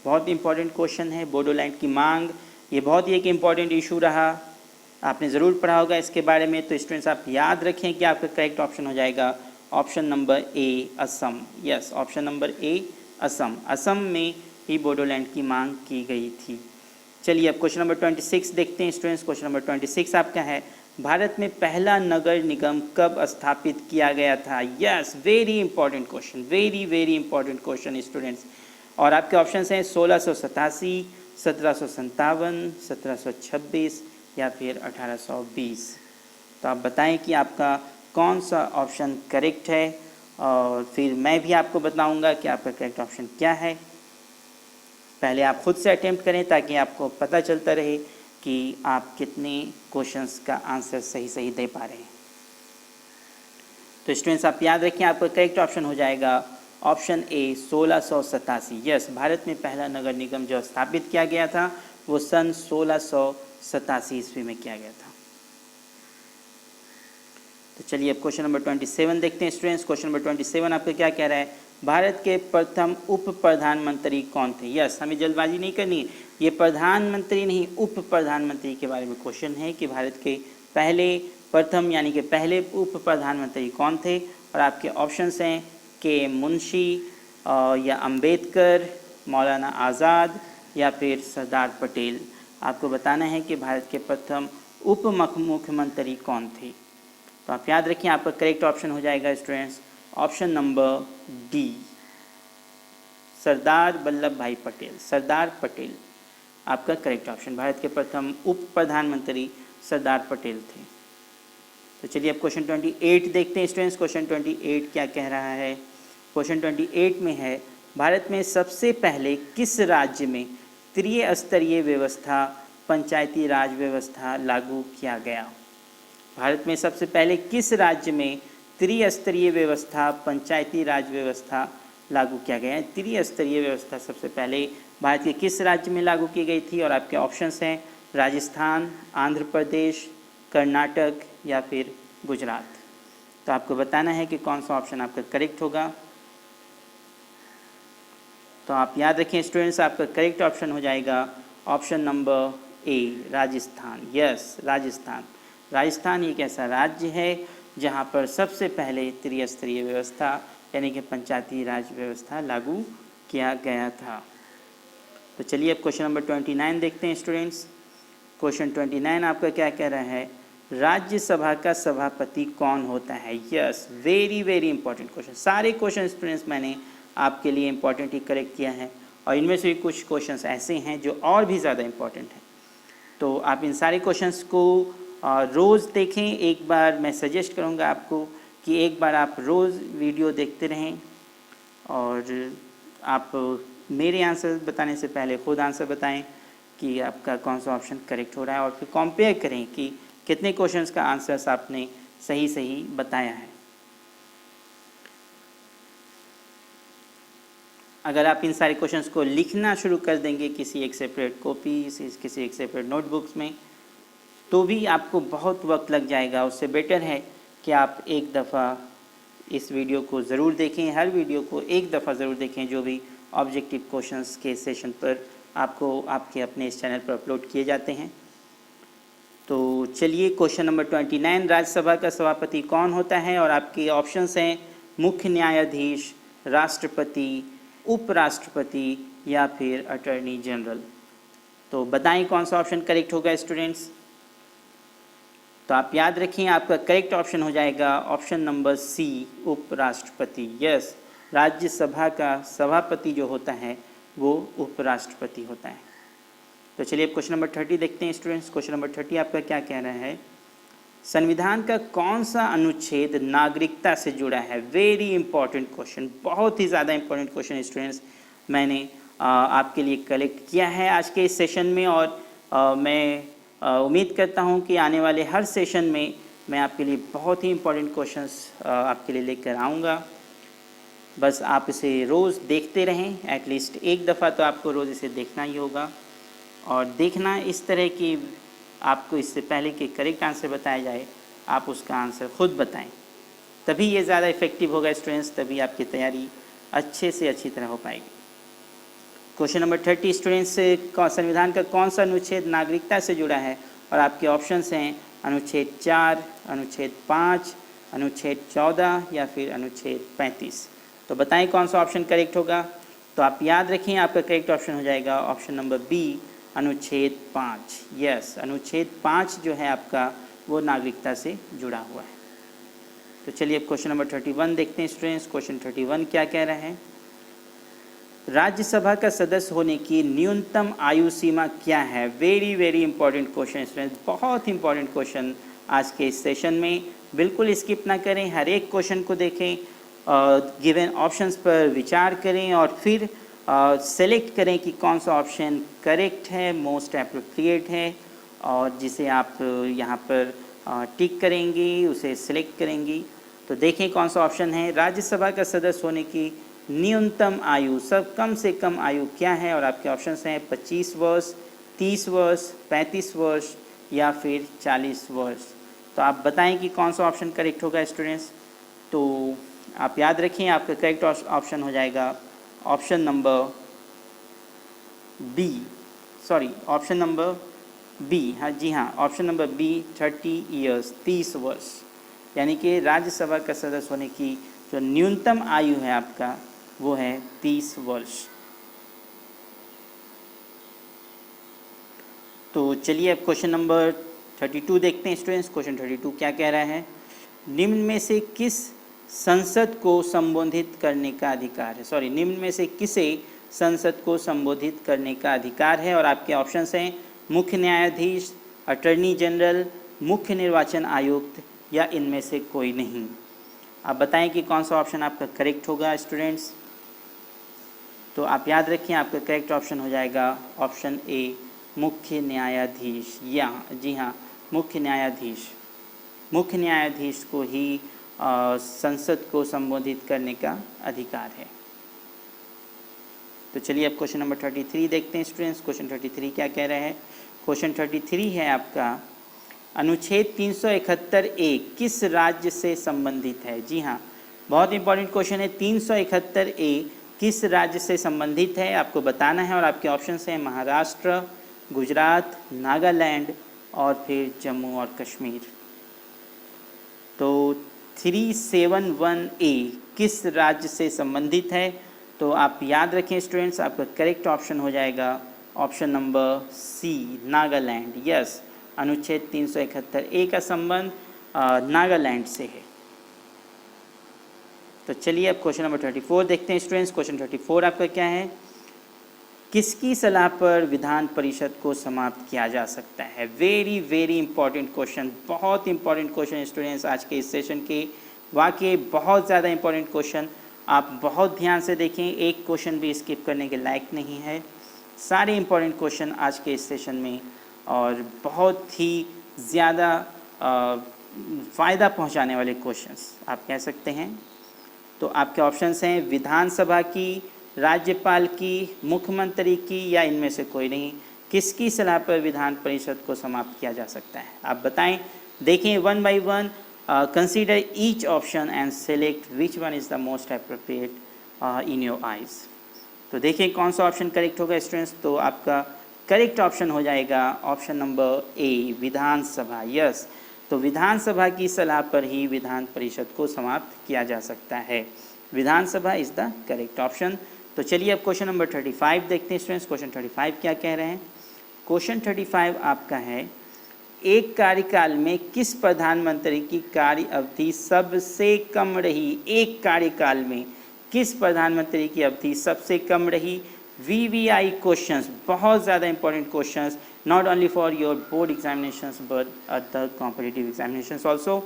बहुत इंपॉर्टेंट क्वेश्चन है बोडोलैंड की मांग, ये बहुत ही एक इम्पॉर्टेंट इशू रहा, आपने ज़रूर पढ़ा होगा इसके बारे में। तो स्टूडेंट्स आप याद रखें कि आपका करेक्ट ऑप्शन हो जाएगा ऑप्शन नंबर ए, असम। यस, ऑप्शन नंबर ए, असम। असम में ही बोडोलैंड की मांग की गई थी। चलिए अब क्वेश्चन नंबर 26 देखते हैं स्टूडेंट्स। क्वेश्चन नंबर 26 आपका है, भारत में पहला नगर निगम कब स्थापित किया गया था? Yes, very important question, very very important question students. और आपके ऑप्शंस हैं 1687, 1757, 1726 या फिर 1820। तो आप बताएं कि आपका कौन सा ऑप्शन करेक्ट है और फिर मैं भी आपको बताऊंगा कि आपका करेक्ट ऑप्शन क्या है। पहले आप खुद से अटेम्प्ट करें ताकि आपको पता चलता रहे कि आप कितने क्वेश्चंस का आंसर सही सही दे पा रहे हैं। तो स्टूडेंट्स आप याद रखें, आपका करेक्ट ऑप्शन हो जाएगा ऑप्शन ए, 1687। यस, भारत में पहला नगर निगम जो स्थापित किया गया था वो सन 1687 ईस्वी में किया गया था। तो चलिए अब क्वेश्चन नंबर 27 देखते हैं स्टूडेंट्स। क्वेश्चन नंबर 27 आपका क्या कह रहा है, भारत के प्रथम उप प्रधानमंत्री कौन थे? यस, हमें जल्दबाजी नहीं करनी, ये प्रधानमंत्री नहीं उप प्रधानमंत्री के बारे में क्वेश्चन है कि भारत के पहले प्रथम यानी कि पहले उप प्रधानमंत्री कौन थे। और आपके ऑप्शंस हैं के मुंशी या अंबेडकर, मौलाना आज़ाद या फिर सरदार पटेल। आपको बताना है कि भारत के प्रथम उप मुख्यमंत्री कौन थे। तो आप याद रखिए, आपका करेक्ट ऑप्शन हो जाएगा students option number D, Sardar Vallabh भाई पटेल। सरदार पटेल आपका करेक्ट ऑप्शन, भारत के प्रथम उप प्रधानमंत्री सरदार पटेल थे। तो चलिए अब क्वेश्चन 28 देखते हैं स्टूडेंट्स। क्वेश्चन 28 क्या कह रहा है? क्वेश्चन 28 में है, भारत में सबसे पहले किस राज्य में त्रिस्तरीय व्यवस्था पंचायती राज व्यवस्था लागू किया गया? भारत में सबसे पहले किस राज्य में त्रिस्तरीय व्यवस्था पंचायती राज व्यवस्था लागू किया गया है? त्रिस्तरीय व्यवस्था सबसे पहले भारत के किस राज्य में लागू की गई थी? और आपके ऑप्शंस हैं राजस्थान, आंध्र प्रदेश, कर्नाटक या फिर गुजरात। तो आपको बताना है कि कौन सा ऑप्शन आपका करेक्ट होगा। तो आप याद रखें स्टूडेंट्स, आपका करेक्ट ऑप्शन हो जाएगा ऑप्शन नंबर ए, राजस्थान। यस, राजस्थान। राजस्थान एक ऐसा राज्य है जहां पर सबसे पहले त्रिस्तरीय व्यवस्था यानी कि पंचायती राज व्यवस्था लागू किया गया था। तो चलिए अब क्वेश्चन नंबर 29 देखते हैं स्टूडेंट्स। क्वेश्चन 29 आपका क्या कह रहा है, राज्यसभा का सभापति कौन होता है? Yes, very very important question. सारे क्वेश्चन स्टूडेंट्स मैंने आपके लिए इंपॉर्टेंट ही करेक्ट किया है और इनमें से भी कुछ क्वेश्चंस ऐसे हैं जो और भी ज़्यादा इंपॉर्टेंट हैं। तो आप इन सारे क्वेश्चंस को रोज़ देखें। एक बार मैं सजेस्ट करूंगा आपको कि एक बार आप रोज़ वीडियो देखते रहें और आप मेरे आंसर बताने से पहले खुद आंसर बताएं कि आपका कौन सा ऑप्शन करेक्ट हो रहा है और फिर कंपेयर करें कि कितने क्वेश्चंस का आंसर्स आपने सही सही बताया है। अगर आप इन सारे क्वेश्चंस को लिखना शुरू कर देंगे किसी एक सेपरेट कॉपी, किसी एक सेपरेट नोटबुक्स में, तो भी आपको बहुत वक्त लग जाएगा। उससे बेटर है कि आप एक दफ़ा इस वीडियो को ज़रूर देखें, हर वीडियो को एक दफ़ा ज़रूर देखें जो भी ऑब्जेक्टिव क्वेश्चंस के सेशन पर आपको आपके अपने इस चैनल पर अपलोड किए जाते हैं। तो चलिए क्वेश्चन नंबर 29, राज्यसभा का सभापति कौन होता है? और आपके ऑप्शंस हैं मुख्य न्यायाधीश, राष्ट्रपति, उपराष्ट्रपति या फिर अटॉर्नी जनरल। तो बताएं कौन सा ऑप्शन करेक्ट होगा स्टूडेंट्स। तो आप याद रखें आपका करेक्ट ऑप्शन हो जाएगा ऑप्शन नंबर सी, उपराष्ट्रपति। यस, राज्यसभा का सभापति जो होता है वो उपराष्ट्रपति होता है। तो चलिए अब क्वेश्चन नंबर 30 देखते हैं स्टूडेंट्स। क्वेश्चन नंबर 30 आपका क्या कह रहा है, संविधान का कौन सा अनुच्छेद नागरिकता से जुड़ा है। वेरी इंपॉर्टेंट क्वेश्चन, बहुत ही ज़्यादा इंपॉर्टेंट क्वेश्चन स्टूडेंट्स मैंने आपके लिए कलेक्ट किया है आज के इस सेशन में, और मैं उम्मीद करता हूं कि आने वाले हर सेशन में मैं आपके लिए बहुत ही इंपॉर्टेंट क्वेश्चंस आपके लिए लेकर आऊँगा। बस आप इसे रोज़ देखते रहें, एटलीस्ट एक दफ़ा तो आपको रोज़ इसे देखना ही होगा, और देखना इस तरह की आपको इससे पहले कि करेक्ट आंसर बताया जाए आप उसका आंसर खुद बताएं, तभी ये ज़्यादा इफ़ेक्टिव होगा स्टूडेंट्स, तभी आपकी तैयारी अच्छे से अच्छी तरह हो पाएगी। क्वेश्चन नंबर 30 स्टूडेंट्स, संविधान का कौन सा अनुच्छेद नागरिकता से जुड़ा है, और आपके ऑप्शंस हैं अनुच्छेद 4, अनुच्छेद 5, अनुच्छेद 14 या फिर अनुच्छेद 35। तो बताएं कौन सा ऑप्शन करेक्ट होगा। तो आप याद रखें आपका करेक्ट ऑप्शन हो जाएगा ऑप्शन नंबर बी, अनुच्छेद 5। यस, अनुच्छेद 5 जो है आपका वो नागरिकता से जुड़ा हुआ है। तो चलिए अब क्वेश्चन नंबर 31 देखते हैं स्टूडेंट्स। क्वेश्चन 31 क्या कह रहा है, राज्यसभा का सदस्य होने की न्यूनतम आयु सीमा क्या है। Very very important question students, बहुत इंपॉर्टेंट क्वेश्चन आज के इस सेशन में। बिल्कुल स्किप ना करें, हर एक क्वेश्चन को देखें, गिवन ऑप्शंस पर विचार करें और फिर सेलेक्ट करें कि कौन सा ऑप्शन करेक्ट है, मोस्ट एप्रोप्रिएट है, और जिसे आप यहाँ पर टिक करेंगी, उसे सिलेक्ट करेंगी। तो देखें कौन सा ऑप्शन है, राज्यसभा का सदस्य होने की न्यूनतम आयु, सब कम से कम आयु क्या है, और आपके ऑप्शंस हैं 25 वर्ष, 30 वर्ष, 35 वर्ष या फिर 40 वर्ष। तो आप बताएं कि कौन सा ऑप्शन करेक्ट होगा स्टूडेंट्स। तो आप याद रखें आपका करेक्ट ऑप्शन हो जाएगा option number B, sorry option number B, हाँ जी हाँ, ऑप्शन नंबर बी 30 ईयर्स, 30 वर्ष, यानी कि राज्यसभा का सदस्य होने की जो न्यूनतम आयु है आपका वो है 30 वर्ष। तो चलिए अब क्वेश्चन नंबर 32 देखते हैं स्टूडेंट्स। क्वेश्चन 32 क्या कह रहा है, निम्न में से किस संसद को संबोधित करने का अधिकार है, सॉरी निम्न में से किसे संसद को संबोधित करने का अधिकार है, और आपके ऑप्शंस हैं मुख्य न्यायाधीश, अटर्नी जनरल, मुख्य निर्वाचन आयुक्त या इनमें से कोई नहीं। आप बताएं कि कौन सा ऑप्शन आपका करेक्ट होगा स्टूडेंट्स। तो आप याद रखें आपका करेक्ट ऑप्शन हो जाएगा ऑप्शन ए, मुख्य न्यायाधीश। या जी हाँ, मुख्य न्यायाधीश, मुख्य न्यायाधीश को ही संसद को संबोधित करने का अधिकार है। तो चलिए अब क्वेश्चन नंबर 33 देखते हैं स्टूडेंट्स। क्वेश्चन 33 क्या कह रहा है, क्वेश्चन 33 है आपका अनुच्छेद 371A किस राज्य से संबंधित है। जी हाँ, बहुत इंपॉर्टेंट क्वेश्चन है, 371A किस राज्य से संबंधित है आपको बताना है, और आपके ऑप्शंस हैं महाराष्ट्र, गुजरात, नागालैंड और फिर जम्मू और कश्मीर। तो 371A किस राज्य से संबंधित है, तो आप याद रखें स्टूडेंट्स आपका करेक्ट ऑप्शन हो जाएगा option number C, Nagaland. Yes, अनुच्छेद 371A का संबंध नागालैंड से है। तो चलिए अब क्वेश्चन नंबर 34 देखते हैं स्टूडेंट्स। क्वेश्चन 34 आपका क्या है, किसकी सलाह पर विधान परिषद को समाप्त किया जा सकता है। वेरी वेरी इंपॉर्टेंट क्वेश्चन, बहुत इंपॉर्टेंट क्वेश्चन स्टूडेंट्स आज के इस सेशन के, वाकई बहुत ज़्यादा इंपॉर्टेंट क्वेश्चन। आप बहुत ध्यान से देखें, एक क्वेश्चन भी स्किप करने के लायक नहीं है, सारे इंपॉर्टेंट क्वेश्चन आज के इस सेशन में, और बहुत ही ज़्यादा फ़ायदा पहुंचाने वाले क्वेश्चंस आप कह सकते हैं। तो आपके ऑप्शंस हैं विधानसभा की, राज्यपाल की, मुख्यमंत्री की या इनमें से कोई नहीं। किसकी सलाह पर विधान परिषद को समाप्त किया जा सकता है, आप बताएं। देखें one by one, consider each option and select which one is the most appropriate in your eyes. तो देखें कौन सा ऑप्शन करेक्ट होगा स्टूडेंट्स। तो आपका करेक्ट ऑप्शन हो जाएगा ऑप्शन नंबर ए, विधानसभा। यस, तो विधानसभा की सलाह पर ही विधान परिषद को समाप्त किया जा सकता है। विधानसभा इज़ द करेक्ट ऑप्शन। तो चलिए अब क्वेश्चन नंबर 35 देखते हैं स्टूडेंट्स। क्वेश्चन 35 क्या कह रहे हैं, क्वेश्चन 35 आपका है एक कार्यकाल में किस प्रधानमंत्री की कार्य अवधि सबसे कम रही? एक कार्यकाल में किस प्रधानमंत्री की अवधि सबसे कम रही? VVI क्वेश्चंस, बहुत ज़्यादा important questions, not only for your board examinations but other competitive examinations also.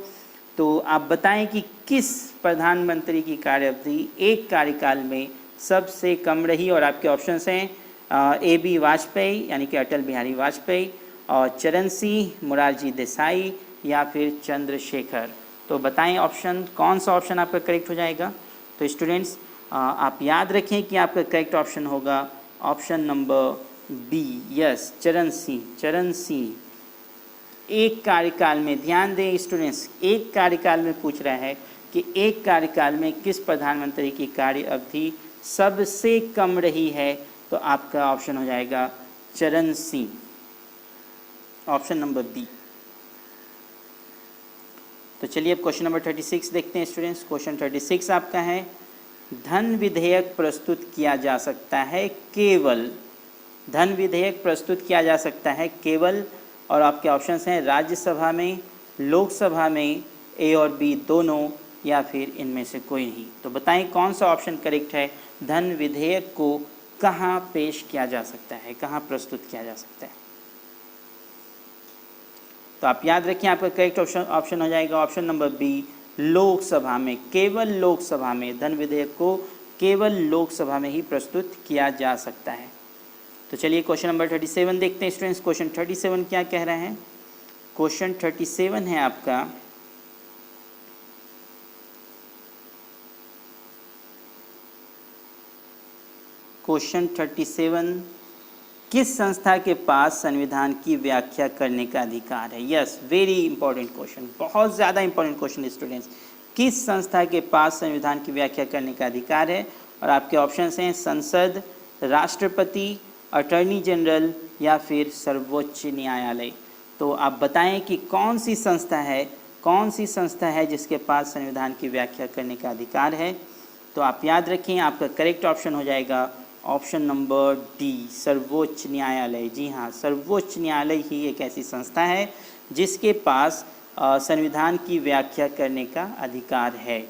तो आप बताएं कि किस प्रधानमंत्री की कार्य अवधि एक कार्यकाल में सबसे कम रही? और आपके ऑप्शंस हैं AB वाजपेयी यानी कि अटल बिहारी वाजपेयी, और चरण सिंह, मोरारजी देसाई, या फिर चंद्रशेखर। तो बताएं ऑप्शन, कौन सा ऑप्शन आपका करेक्ट हो जाएगा? तो स्टूडेंट्स आप याद रखें कि आपका करेक्ट ऑप्शन होगा ऑप्शन नंबर बी, यस, चरण सिंह। चरण सिंह एक कार्यकाल में, ध्यान दें स्टूडेंट्स, एक कार्यकाल में पूछ रहा है कि एक कार्यकाल में किस प्रधानमंत्री की कार्य अवधि सबसे कम रही है? तो आपका ऑप्शन हो जाएगा चरण सिंह, ऑप्शन नंबर बी। तो चलिए अब क्वेश्चन नंबर 36 देखते हैं स्टूडेंट्स। क्वेश्चन 36 आपका है, धन विधेयक प्रस्तुत किया जा सकता है केवल, धन विधेयक प्रस्तुत किया जा सकता है केवल, और आपके ऑप्शंस हैं राज्यसभा में, लोकसभा में, ए और बी दोनों, या फिर इनमें से कोई नहीं। तो बताएं कौन सा ऑप्शन करेक्ट है? धन विधेयक को कहाँ पेश किया जा सकता है, कहाँ प्रस्तुत किया जा सकता है? तो आप याद रखें आपका करेक्ट ऑप्शन हो जाएगा ऑप्शन नंबर बी, लोकसभा में, केवल लोकसभा में। धन विधेयक को केवल लोकसभा में ही प्रस्तुत किया जा सकता है। तो चलिए क्वेश्चन नंबर 37 देखते हैं स्टूडेंट्स। क्वेश्चन 37 क्या कह रहे हैं? क्वेश्चन 37 है आपका, क्वेश्चन 37, किस संस्था के पास संविधान की व्याख्या करने का अधिकार है? यस, वेरी इंपॉर्टेंट क्वेश्चन, बहुत ज़्यादा इंपॉर्टेंट क्वेश्चन स्टूडेंट्स। किस संस्था के पास संविधान की व्याख्या करने का अधिकार है? और आपके ऑप्शंस हैं संसद, राष्ट्रपति, अटॉर्नी जनरल, या फिर सर्वोच्च न्यायालय। तो आप बताएं कि कौन सी संस्था है, कौन सी संस्था है जिसके पास संविधान की व्याख्या करने का अधिकार है? तो आप याद रखें आपका करेक्ट ऑप्शन हो जाएगा ऑप्शन नंबर डी, सर्वोच्च न्यायालय। जी हाँ, सर्वोच्च न्यायालय ही एक ऐसी संस्था है जिसके पास संविधान की व्याख्या करने का अधिकार है।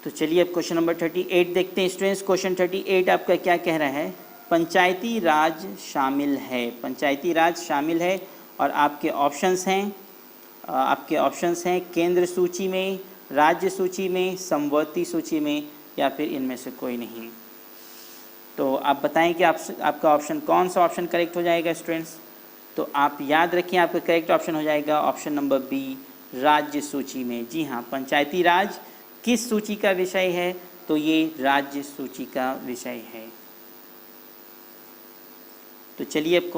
तो चलिए अब क्वेश्चन नंबर 38 देखते हैं स्टूडेंट्स। क्वेश्चन 38 आपका क्या कह रहा है? पंचायती राज शामिल है, पंचायती राज शामिल है, और आपके ऑप्शंस हैं केंद्र सूची में, राज्य सूची में, समवर्ती सूची में, या फिर इनमें से कोई नहीं। तो आप बताएं कि आपका ऑप्शन, कौन सा ऑप्शन करेक्ट हो जाएगा स्टूडेंट्स? तो आप याद रखें आपका करेक्ट ऑप्शन हो जाएगा ऑप्शन नंबर बी, राज्य सूची में। जी हाँ, पंचायती राज किस सूची का विषय है? तो ये राज्य सूची का विषय है। तो चलिए अब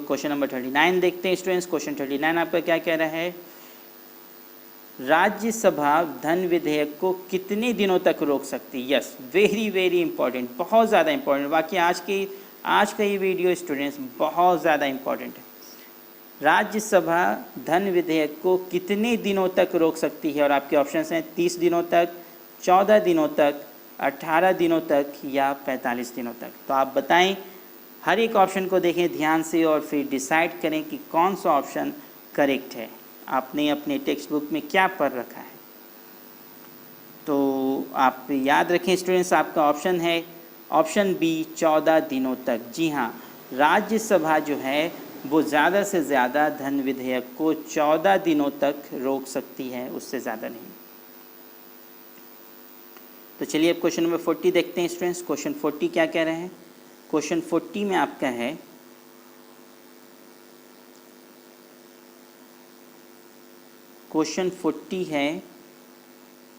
क्वेश्चन नंबर 39 देखते हैं स्टूडेंट्स। क्वेश्चन 39 आपका क्या कह रहा है? राज्यसभा धन विधेयक को कितने दिनों तक रोक सकती है? यस, वेरी वेरी इंपॉर्टेंट, बहुत ज़्यादा इंपॉर्टेंट। बाकी आज का ये वीडियो स्टूडेंट्स बहुत ज़्यादा इंपॉर्टेंट है। राज्यसभा धन विधेयक को कितने दिनों तक रोक सकती है? और आपके ऑप्शंस हैं 30 दिनों तक, 14 दिनों तक, 18 दिनों तक, या 45 दिनों तक। तो आप बताएं, हर एक ऑप्शन को देखें ध्यान से और फिर डिसाइड करें कि कौन सा ऑप्शन करेक्ट है। आपने अपने टेक्स्ट बुक में क्या पढ़ रखा है? तो आप याद रखें स्टूडेंट्स, आपका ऑप्शन है ऑप्शन बी, 14 दिनों तक। जी हाँ, राज्यसभा जो है वो ज़्यादा से ज़्यादा धन विधेयक को 14 दिनों तक रोक सकती है, उससे ज़्यादा नहीं। तो चलिए अब क्वेश्चन नंबर 40 देखते हैं स्टूडेंट्स। क्वेश्चन 40 क्या कह रहे हैं? क्वेश्चन 40 में आपका है, क्वेश्चन 40 है,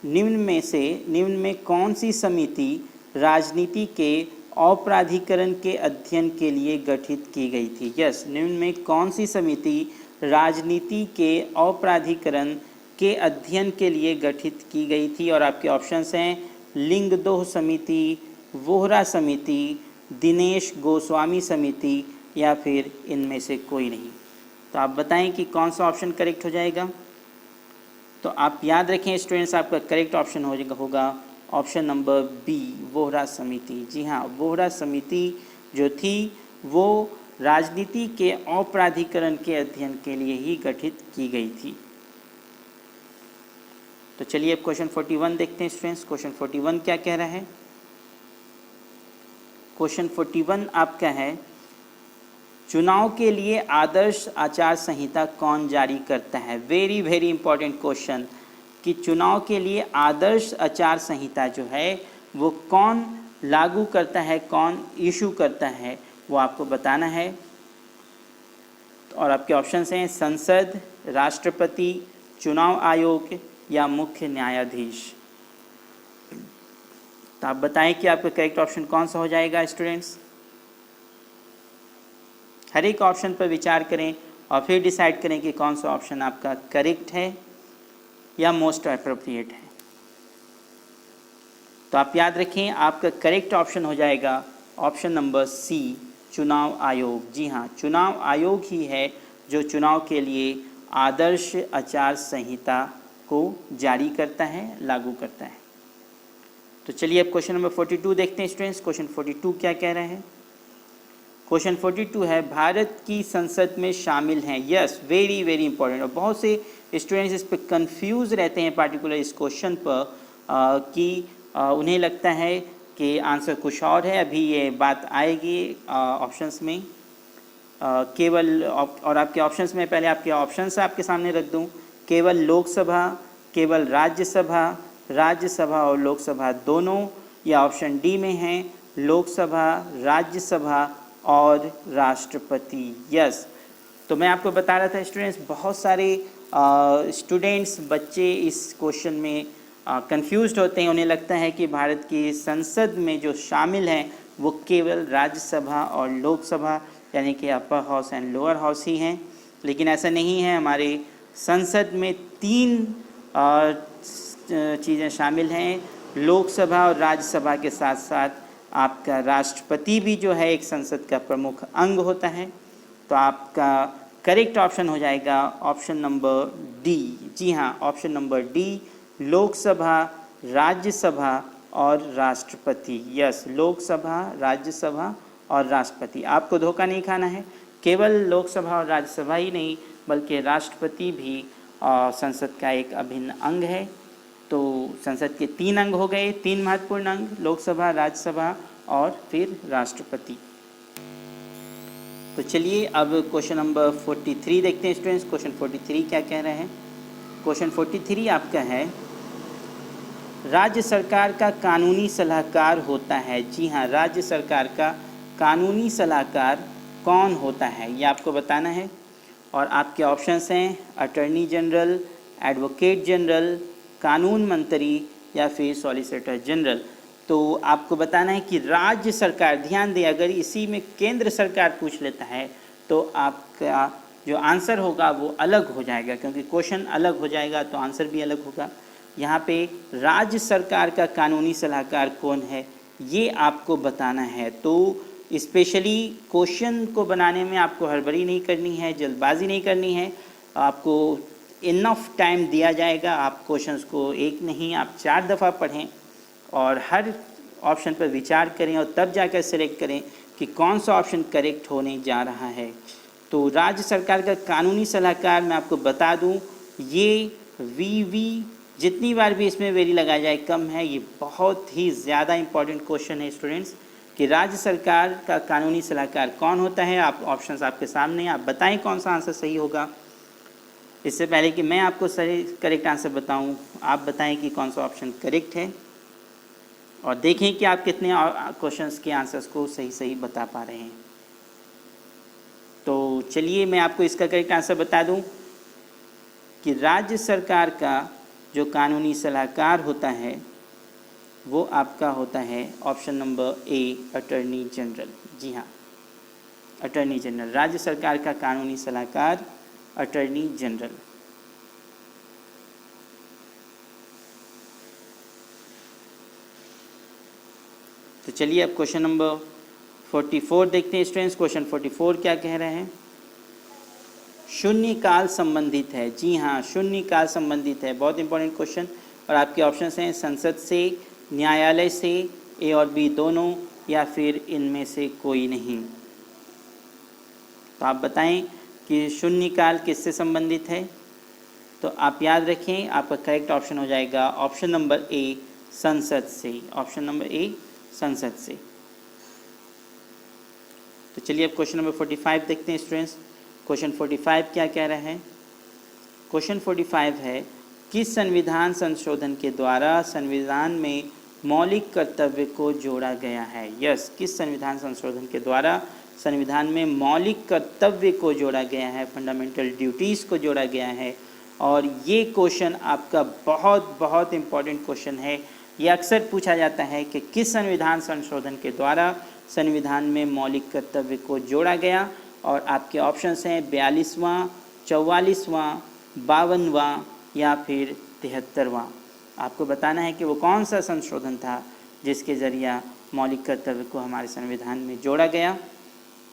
निम्न में कौन सी समिति राजनीति के अपराधीकरण के अध्ययन के लिए गठित की गई थी? यस, निम्न में कौन सी समिति राजनीति के अपराधीकरण के अध्ययन के लिए गठित की गई थी? और आपके ऑप्शंस हैं लिंगदोह समिति, वोहरा समिति, दिनेश गोस्वामी समिति, या फिर इनमें से कोई नहीं। तो आप बताएं कि कौन सा ऑप्शन करेक्ट हो जाएगा? तो आप याद रखें स्टूडेंट्स, आपका करेक्ट ऑप्शन होगा ऑप्शन नंबर बी, वोहरा समिति। जी हाँ, वोहरा समिति जो थी वो राजनीति के अपराधीकरण के अध्ययन के लिए ही गठित की गई थी। तो चलिए अब क्वेश्चन 41 देखते हैं स्टूडेंट्स। क्वेश्चन 41 क्या कह रहा है? क्वेश्चन 41 आपका है, चुनाव के लिए आदर्श आचार संहिता कौन जारी करता है? वेरी वेरी इंपॉर्टेंट क्वेश्चन कि चुनाव के लिए आदर्श आचार संहिता जो है वो कौन लागू करता है, कौन इशू करता है, वो आपको बताना है। और आपके ऑप्शंस हैं संसद, राष्ट्रपति, चुनाव आयोग या मुख्य न्यायाधीश। तो आप बताएं कि आपका करेक्ट ऑप्शन कौन सा हो जाएगा स्टूडेंट्स। हर एक ऑप्शन पर विचार करें और फिर डिसाइड करें कि कौन सा ऑप्शन आपका करेक्ट है या मोस्ट अप्रोप्रिएट है। तो आप याद रखें, आपका करेक्ट ऑप्शन हो जाएगा ऑप्शन नंबर सी, चुनाव आयोग। जी हाँ, चुनाव आयोग ही है जो चुनाव के लिए आदर्श आचार संहिता को जारी करता है, लागू करता है। तो चलिए अब क्वेश्चन नंबर 42 देखते हैं स्टूडेंट्स। क्वेश्चन 42 क्या कह रहे हैं? क्वेश्चन 42 है, भारत की संसद में शामिल हैं। Yes, very very important. और बहुत से स्टूडेंट्स इस पर कंफ्यूज रहते हैं पार्टिकुलर इस क्वेश्चन पर कि उन्हें लगता है कि आंसर कुछ और है। अभी ये बात आएगी ऑप्शंस में। केवल और आपके ऑप्शंस में पहले आपके ऑप्शंस आपके सामने रख दूं। केवल लोकसभा, केवल राज्यसभा और लोकसभा दोनों, या ऑप्शन डी में है लोकसभा, राज्यसभा और राष्ट्रपति। यस, तो मैं आपको बता रहा था स्टूडेंट्स, बहुत सारे स्टूडेंट्स बच्चे इस क्वेश्चन में कंफ्यूज्ड होते हैं। उन्हें लगता है कि भारत की संसद में जो शामिल हैं वो केवल राज्यसभा और लोकसभा यानी कि upper house and lower house ही हैं, लेकिन ऐसा नहीं है। हमारे संसद में 3 चीज़ें शामिल हैं। लोकसभा और राज्यसभा के साथ साथ आपका राष्ट्रपति भी जो है एक संसद का प्रमुख अंग होता है। तो आपका करेक्ट ऑप्शन हो जाएगा ऑप्शन नंबर डी। जी हाँ, option number D, Lok Sabha, Rajya Sabha और राष्ट्रपति। यस, लोकसभा, राज्यसभा और राष्ट्रपति। आपको धोखा नहीं खाना है, केवल लोकसभा और राज्यसभा ही नहीं बल्कि राष्ट्रपति भी संसद का एक अभिन्न अंग है। तो संसद के 3 अंग हो गए, 3 महत्वपूर्ण अंग, लोकसभा, राज्यसभा और फिर राष्ट्रपति। तो चलिए अब क्वेश्चन नंबर 43 देखते हैं स्टूडेंट्स। क्वेश्चन 43 क्या कह रहे हैं? क्वेश्चन 43 आपका है, राज्य सरकार का कानूनी सलाहकार होता है। जी हाँ, राज्य सरकार का कानूनी सलाहकार कौन होता है ये आपको बताना है। और आपके ऑप्शंस हैं अटॉर्नी जनरल, एडवोकेट जनरल, कानून मंत्री या फिर सॉलिसिटर जनरल। तो आपको बताना है कि राज्य सरकार, ध्यान दें, अगर इसी में केंद्र सरकार पूछ लेता है तो आपका जो आंसर होगा वो अलग हो जाएगा, क्योंकि क्वेश्चन अलग हो जाएगा तो आंसर भी अलग होगा। यहाँ पे राज्य सरकार का कानूनी सलाहकार कौन है ये आपको बताना है। तो स्पेशली क्वेश्चन को बनाने में आपको हड़बड़ी नहीं करनी है, जल्दबाजी नहीं करनी है। आपको इनफ टाइम दिया जाएगा। आप क्वेश्चंस को एक नहीं, आप 4 दफ़ा पढ़ें और हर ऑप्शन पर विचार करें और तब जाकर सेलेक्ट करें कि कौन सा ऑप्शन करेक्ट होने जा रहा है। तो राज्य सरकार का कानूनी सलाहकार मैं आपको बता दूं, ये वी जितनी बार भी इसमें वेरी लगाया जाए कम है। ये बहुत ही ज़्यादा इम्पॉर्टेंट क्वेश्चन है स्टूडेंट्स कि राज्य सरकार का कानूनी सलाहकार कौन होता है। आप ऑप्शंस आपके सामने, आप बताएं कौन सा आंसर सही होगा। इससे पहले कि मैं आपको सही करेक्ट आंसर बताऊं, आप बताएं कि कौन सा ऑप्शन करेक्ट है और देखें कि आप कितने क्वेश्चंस के आंसर्स को सही बता पा रहे हैं। तो चलिए मैं आपको इसका करेक्ट आंसर बता दूं कि राज्य सरकार का जो कानूनी सलाहकार होता है वो आपका होता है option number A, attorney general. जी हाँ, अटॉर्नी जनरल, राज्य सरकार का कानूनी सलाहकार अटॉर्नी जनरल। तो चलिए अब क्वेश्चन नंबर 44 देखते हैं स्टूडेंट्स। क्वेश्चन 44 क्या कह रहे हैं? शून्य काल संबंधित है। जी हाँ, शून्य काल संबंधित है, बहुत इंपॉर्टेंट क्वेश्चन। और आपके ऑप्शंस हैं संसद से, न्यायालय से, ए और बी दोनों, या फिर इनमें से कोई नहीं। तो आप बताएं कि शून्यकाल किससे संबंधित है। तो आप याद रखें, आपका करेक्ट ऑप्शन हो जाएगा ऑप्शन नंबर ए, संसद से। ऑप्शन नंबर ए, संसद से। तो चलिए अब क्वेश्चन नंबर 45 देखते हैं स्टूडेंट्स। क्वेश्चन 45 क्या कह रहा है? क्वेश्चन 45 है, किस संविधान संशोधन के द्वारा संविधान में मौलिक कर्तव्य को जोड़ा गया है? यस, किस संविधान संशोधन के द्वारा संविधान में मौलिक कर्तव्य को जोड़ा गया है, फंडामेंटल ड्यूटीज़ को जोड़ा गया है। और ये क्वेश्चन आपका बहुत बहुत इम्पॉर्टेंट क्वेश्चन है। ये अक्सर पूछा जाता है कि किस संविधान संशोधन के द्वारा संविधान में मौलिक कर्तव्य को जोड़ा गया। और आपके ऑप्शंस हैं 42वां, 44वां, 52वां या फिर 73वां। आपको बताना है कि वो कौन सा संशोधन था जिसके ज़रिए मौलिक कर्तव्य को हमारे संविधान में जोड़ा गया।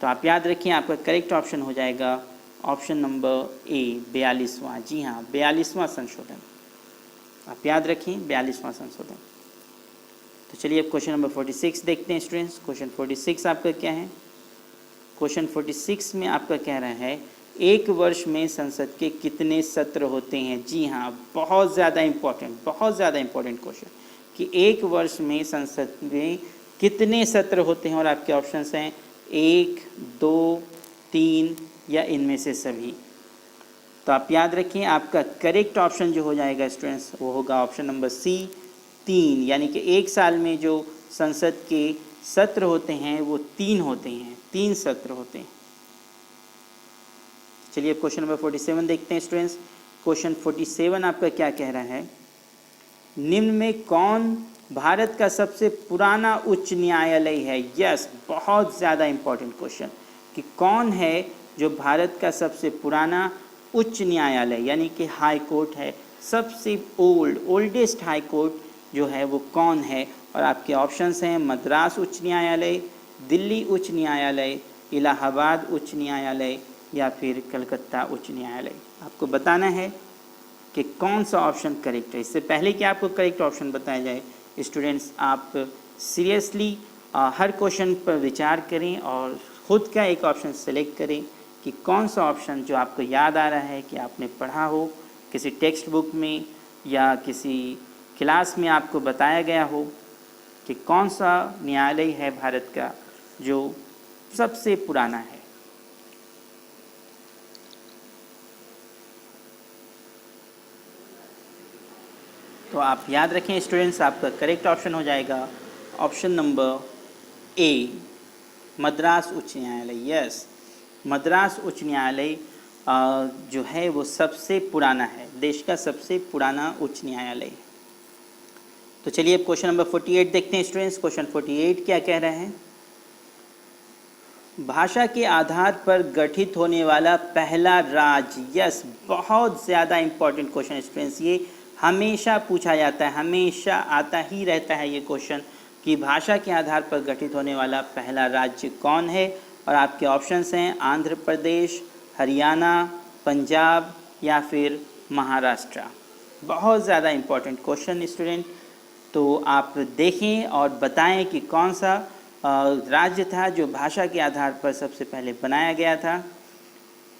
तो आप याद रखिए, आपका करेक्ट ऑप्शन हो जाएगा ऑप्शन नंबर ए, 42वां। जी हाँ, 42वां संशोधन। आप याद रखें, 42वां संशोधन। तो चलिए अब क्वेश्चन नंबर 46 देखते हैं स्टूडेंट्स। क्वेश्चन 46 आपका क्या है? क्वेश्चन 46 में आपका कह रहा है, एक वर्ष में संसद के कितने सत्र होते हैं? जी हाँ, बहुत ज़्यादा इम्पोर्टेंट क्वेश्चन कि एक वर्ष में संसद में कितने सत्र होते हैं। और आपके ऑप्शंस हैं 1, 2, 3 या इनमें से सभी। तो आप याद रखें, आपका करेक्ट ऑप्शन जो हो जाएगा स्टूडेंट्स वो होगा ऑप्शन नंबर सी, 3। यानी कि एक साल में जो संसद के सत्र होते हैं वो 3 होते हैं, 3 सत्र होते हैं। चलिए अब क्वेश्चन नंबर 47 देखते हैं स्टूडेंट्स। क्वेश्चन 47 आपका क्या कह रहा है? निम्न में कौन भारत का सबसे पुराना उच्च न्यायालय है? यस, बहुत ज़्यादा इम्पोर्टेंट क्वेश्चन कि कौन है जो भारत का सबसे पुराना उच्च न्यायालय यानी कि हाई कोर्ट है, सबसे ओल्डेस्ट हाई कोर्ट जो है वो कौन है? और आपके ऑप्शंस हैं मद्रास उच्च न्यायालय, दिल्ली उच्च न्यायालय, इलाहाबाद उच्च न्यायालय या फिर कलकत्ता उच्च न्यायालय। आपको बताना है कि कौन सा ऑप्शन करेक्ट है। इससे पहले कि आपको करेक्ट ऑप्शन बताया जाए स्टूडेंट्स, आप सीरियसली हर क्वेश्चन पर विचार करें और ख़ुद का एक ऑप्शन सेलेक्ट करें कि कौन सा ऑप्शन जो आपको याद आ रहा है कि आपने पढ़ा हो किसी टेक्स्ट बुक में या किसी क्लास में आपको बताया गया हो कि कौन सा न्यायालय है भारत का जो सबसे पुराना है। तो आप याद रखें स्टूडेंट्स, आपका करेक्ट ऑप्शन हो जाएगा ऑप्शन नंबर ए, मद्रास उच्च न्यायालय। यस, मद्रास उच्च न्यायालय जो है वो सबसे पुराना है, देश का सबसे पुराना उच्च न्यायालय। तो चलिए अब क्वेश्चन नंबर 48 देखते हैं स्टूडेंट्स। क्वेश्चन 48 क्या कह रहा है? भाषा के आधार पर गठित होने वाला पहला राज्य। यस, बहुत ज़्यादा इम्पोर्टेंट क्वेश्चन स्टूडेंट्स, ये हमेशा पूछा जाता है, हमेशा आता ही रहता है ये क्वेश्चन कि भाषा के आधार पर गठित होने वाला पहला राज्य कौन है। और आपके ऑप्शंस हैं आंध्र प्रदेश, हरियाणा, पंजाब या फिर महाराष्ट्र। बहुत ज़्यादा इम्पोर्टेंट क्वेश्चन स्टूडेंट। तो आप देखें और बताएं कि कौन सा राज्य था जो भाषा के आधार पर सबसे पहले बनाया गया था।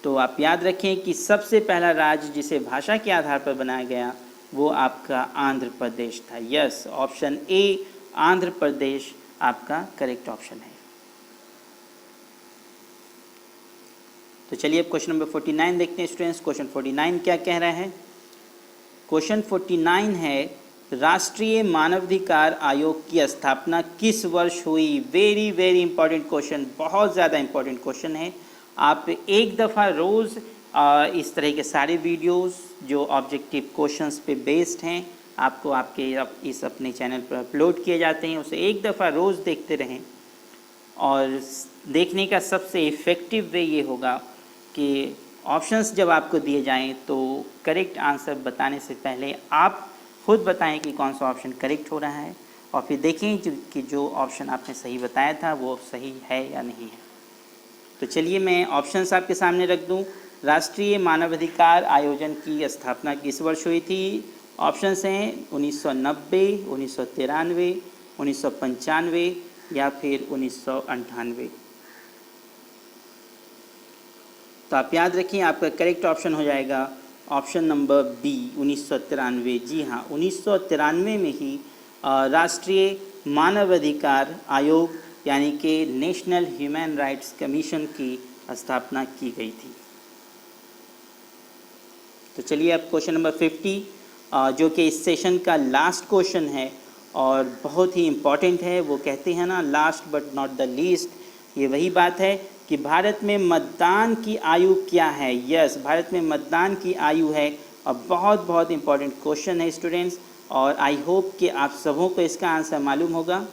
तो आप याद रखें कि सबसे पहला राज्य जिसे भाषा के आधार पर बनाया गया वो आपका आंध्र प्रदेश था। Yes, option A, Andhra Pradesh आपका करेक्ट ऑप्शन है। तो चलिए अब क्वेश्चन नंबर 49 देखते हैं स्टूडेंट्स। क्वेश्चन 49 क्या कह रहा है? क्वेश्चन 49 है, राष्ट्रीय मानवाधिकार आयोग की स्थापना किस वर्ष हुई? वेरी वेरी इंपॉर्टेंट क्वेश्चन, बहुत ज़्यादा इंपॉर्टेंट क्वेश्चन है। आप एक दफ़ा रोज़ इस तरह के सारे वीडियोस जो ऑब्जेक्टिव क्वेश्चंस पे बेस्ड हैं आपको आपके इस अपने चैनल पर अपलोड किए जाते हैं, उसे एक दफ़ा रोज़ देखते रहें। और देखने का सबसे इफ़ेक्टिव वे ये होगा कि ऑप्शंस जब आपको दिए जाएं तो करेक्ट आंसर बताने से पहले आप खुद बताएं कि कौन सा ऑप्शन करेक्ट हो रहा है और फिर देखें कि जो ऑप्शन आपने सही बताया था वो सही है या नहीं है। तो चलिए मैं ऑप्शंस आपके सामने रख दूं। राष्ट्रीय मानवाधिकार आयोजन की स्थापना किस वर्ष हुई थी? ऑप्शंस हैं 1990, 1993, 1995 या फिर 1998। तो आप याद रखिए आपका करेक्ट ऑप्शन हो जाएगा ऑप्शन नंबर बी 1993। जी हाँ, 1993 में ही राष्ट्रीय मानवाधिकार आयोग यानी कि नेशनल ह्यूमन राइट्स कमीशन की स्थापना की गई थी। तो चलिए अब क्वेश्चन नंबर 50 जो कि इस सेशन का लास्ट क्वेश्चन है और बहुत ही इम्पॉर्टेंट है। वो कहते हैं ना, last but not the least. ये वही बात है कि भारत में मतदान की आयु क्या है। यस, भारत में मतदान की आयु है और बहुत बहुत इम्पॉर्टेंट क्वेश्चन है स्टूडेंट्स, और आई होप कि आप सबों को इसका आंसर मालूम होगा।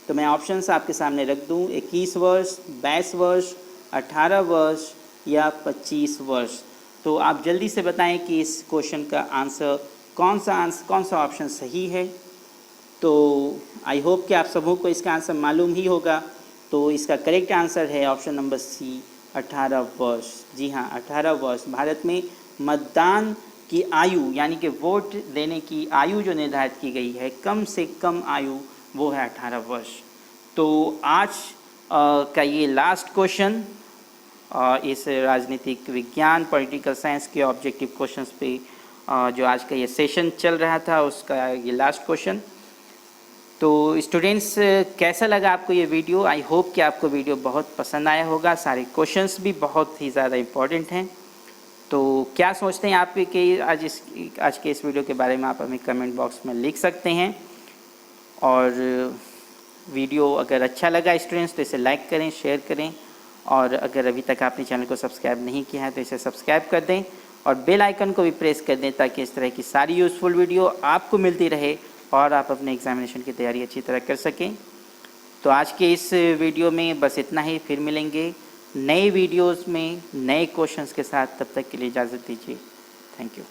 तो मैं ऑप्शंस आपके सामने रख दूं, 21 वर्ष, 22 वर्ष, 18 वर्ष या 25 वर्ष। तो आप जल्दी से बताएं कि इस क्वेश्चन का आंसर कौन सा ऑप्शन सही है। तो आई होप कि आप सबों को इसका आंसर मालूम ही होगा। तो इसका करेक्ट आंसर है ऑप्शन नंबर सी, 18 वर्ष। जी हाँ, 18 वर्ष। भारत में मतदान की आयु यानी कि वोट देने की आयु जो निर्धारित की गई है, कम से कम आयु वो है 18 वर्ष। तो आज का ये लास्ट क्वेश्चन इस राजनीतिक विज्ञान पॉलिटिकल साइंस के ऑब्जेक्टिव क्वेश्चंस पे जो आज का ये सेशन चल रहा था उसका ये लास्ट क्वेश्चन। तो स्टूडेंट्स, कैसा लगा आपको ये वीडियो? आई होप कि आपको वीडियो बहुत पसंद आया होगा। सारे क्वेश्चंस भी बहुत ही ज़्यादा इम्पॉर्टेंट हैं। तो क्या सोचते हैं आप कि आज के इस वीडियो के बारे में आप हमें कमेंट बॉक्स में लिख सकते हैं। और वीडियो अगर अच्छा लगा स्टूडेंट्स तो इसे लाइक करें, शेयर करें, और अगर अभी तक आपने चैनल को सब्सक्राइब नहीं किया है तो इसे सब्सक्राइब कर दें और बेल आइकन को भी प्रेस कर दें ताकि इस तरह की सारी यूज़फुल वीडियो आपको मिलती रहे और आप अपने एग्जामिनेशन की तैयारी अच्छी तरह कर सकें। तो आज के इस वीडियो में बस इतना ही। फिर मिलेंगे नए वीडियोस में नए क्वेश्चंस के साथ। तब तक के लिए इजाज़त दीजिए। Thank you.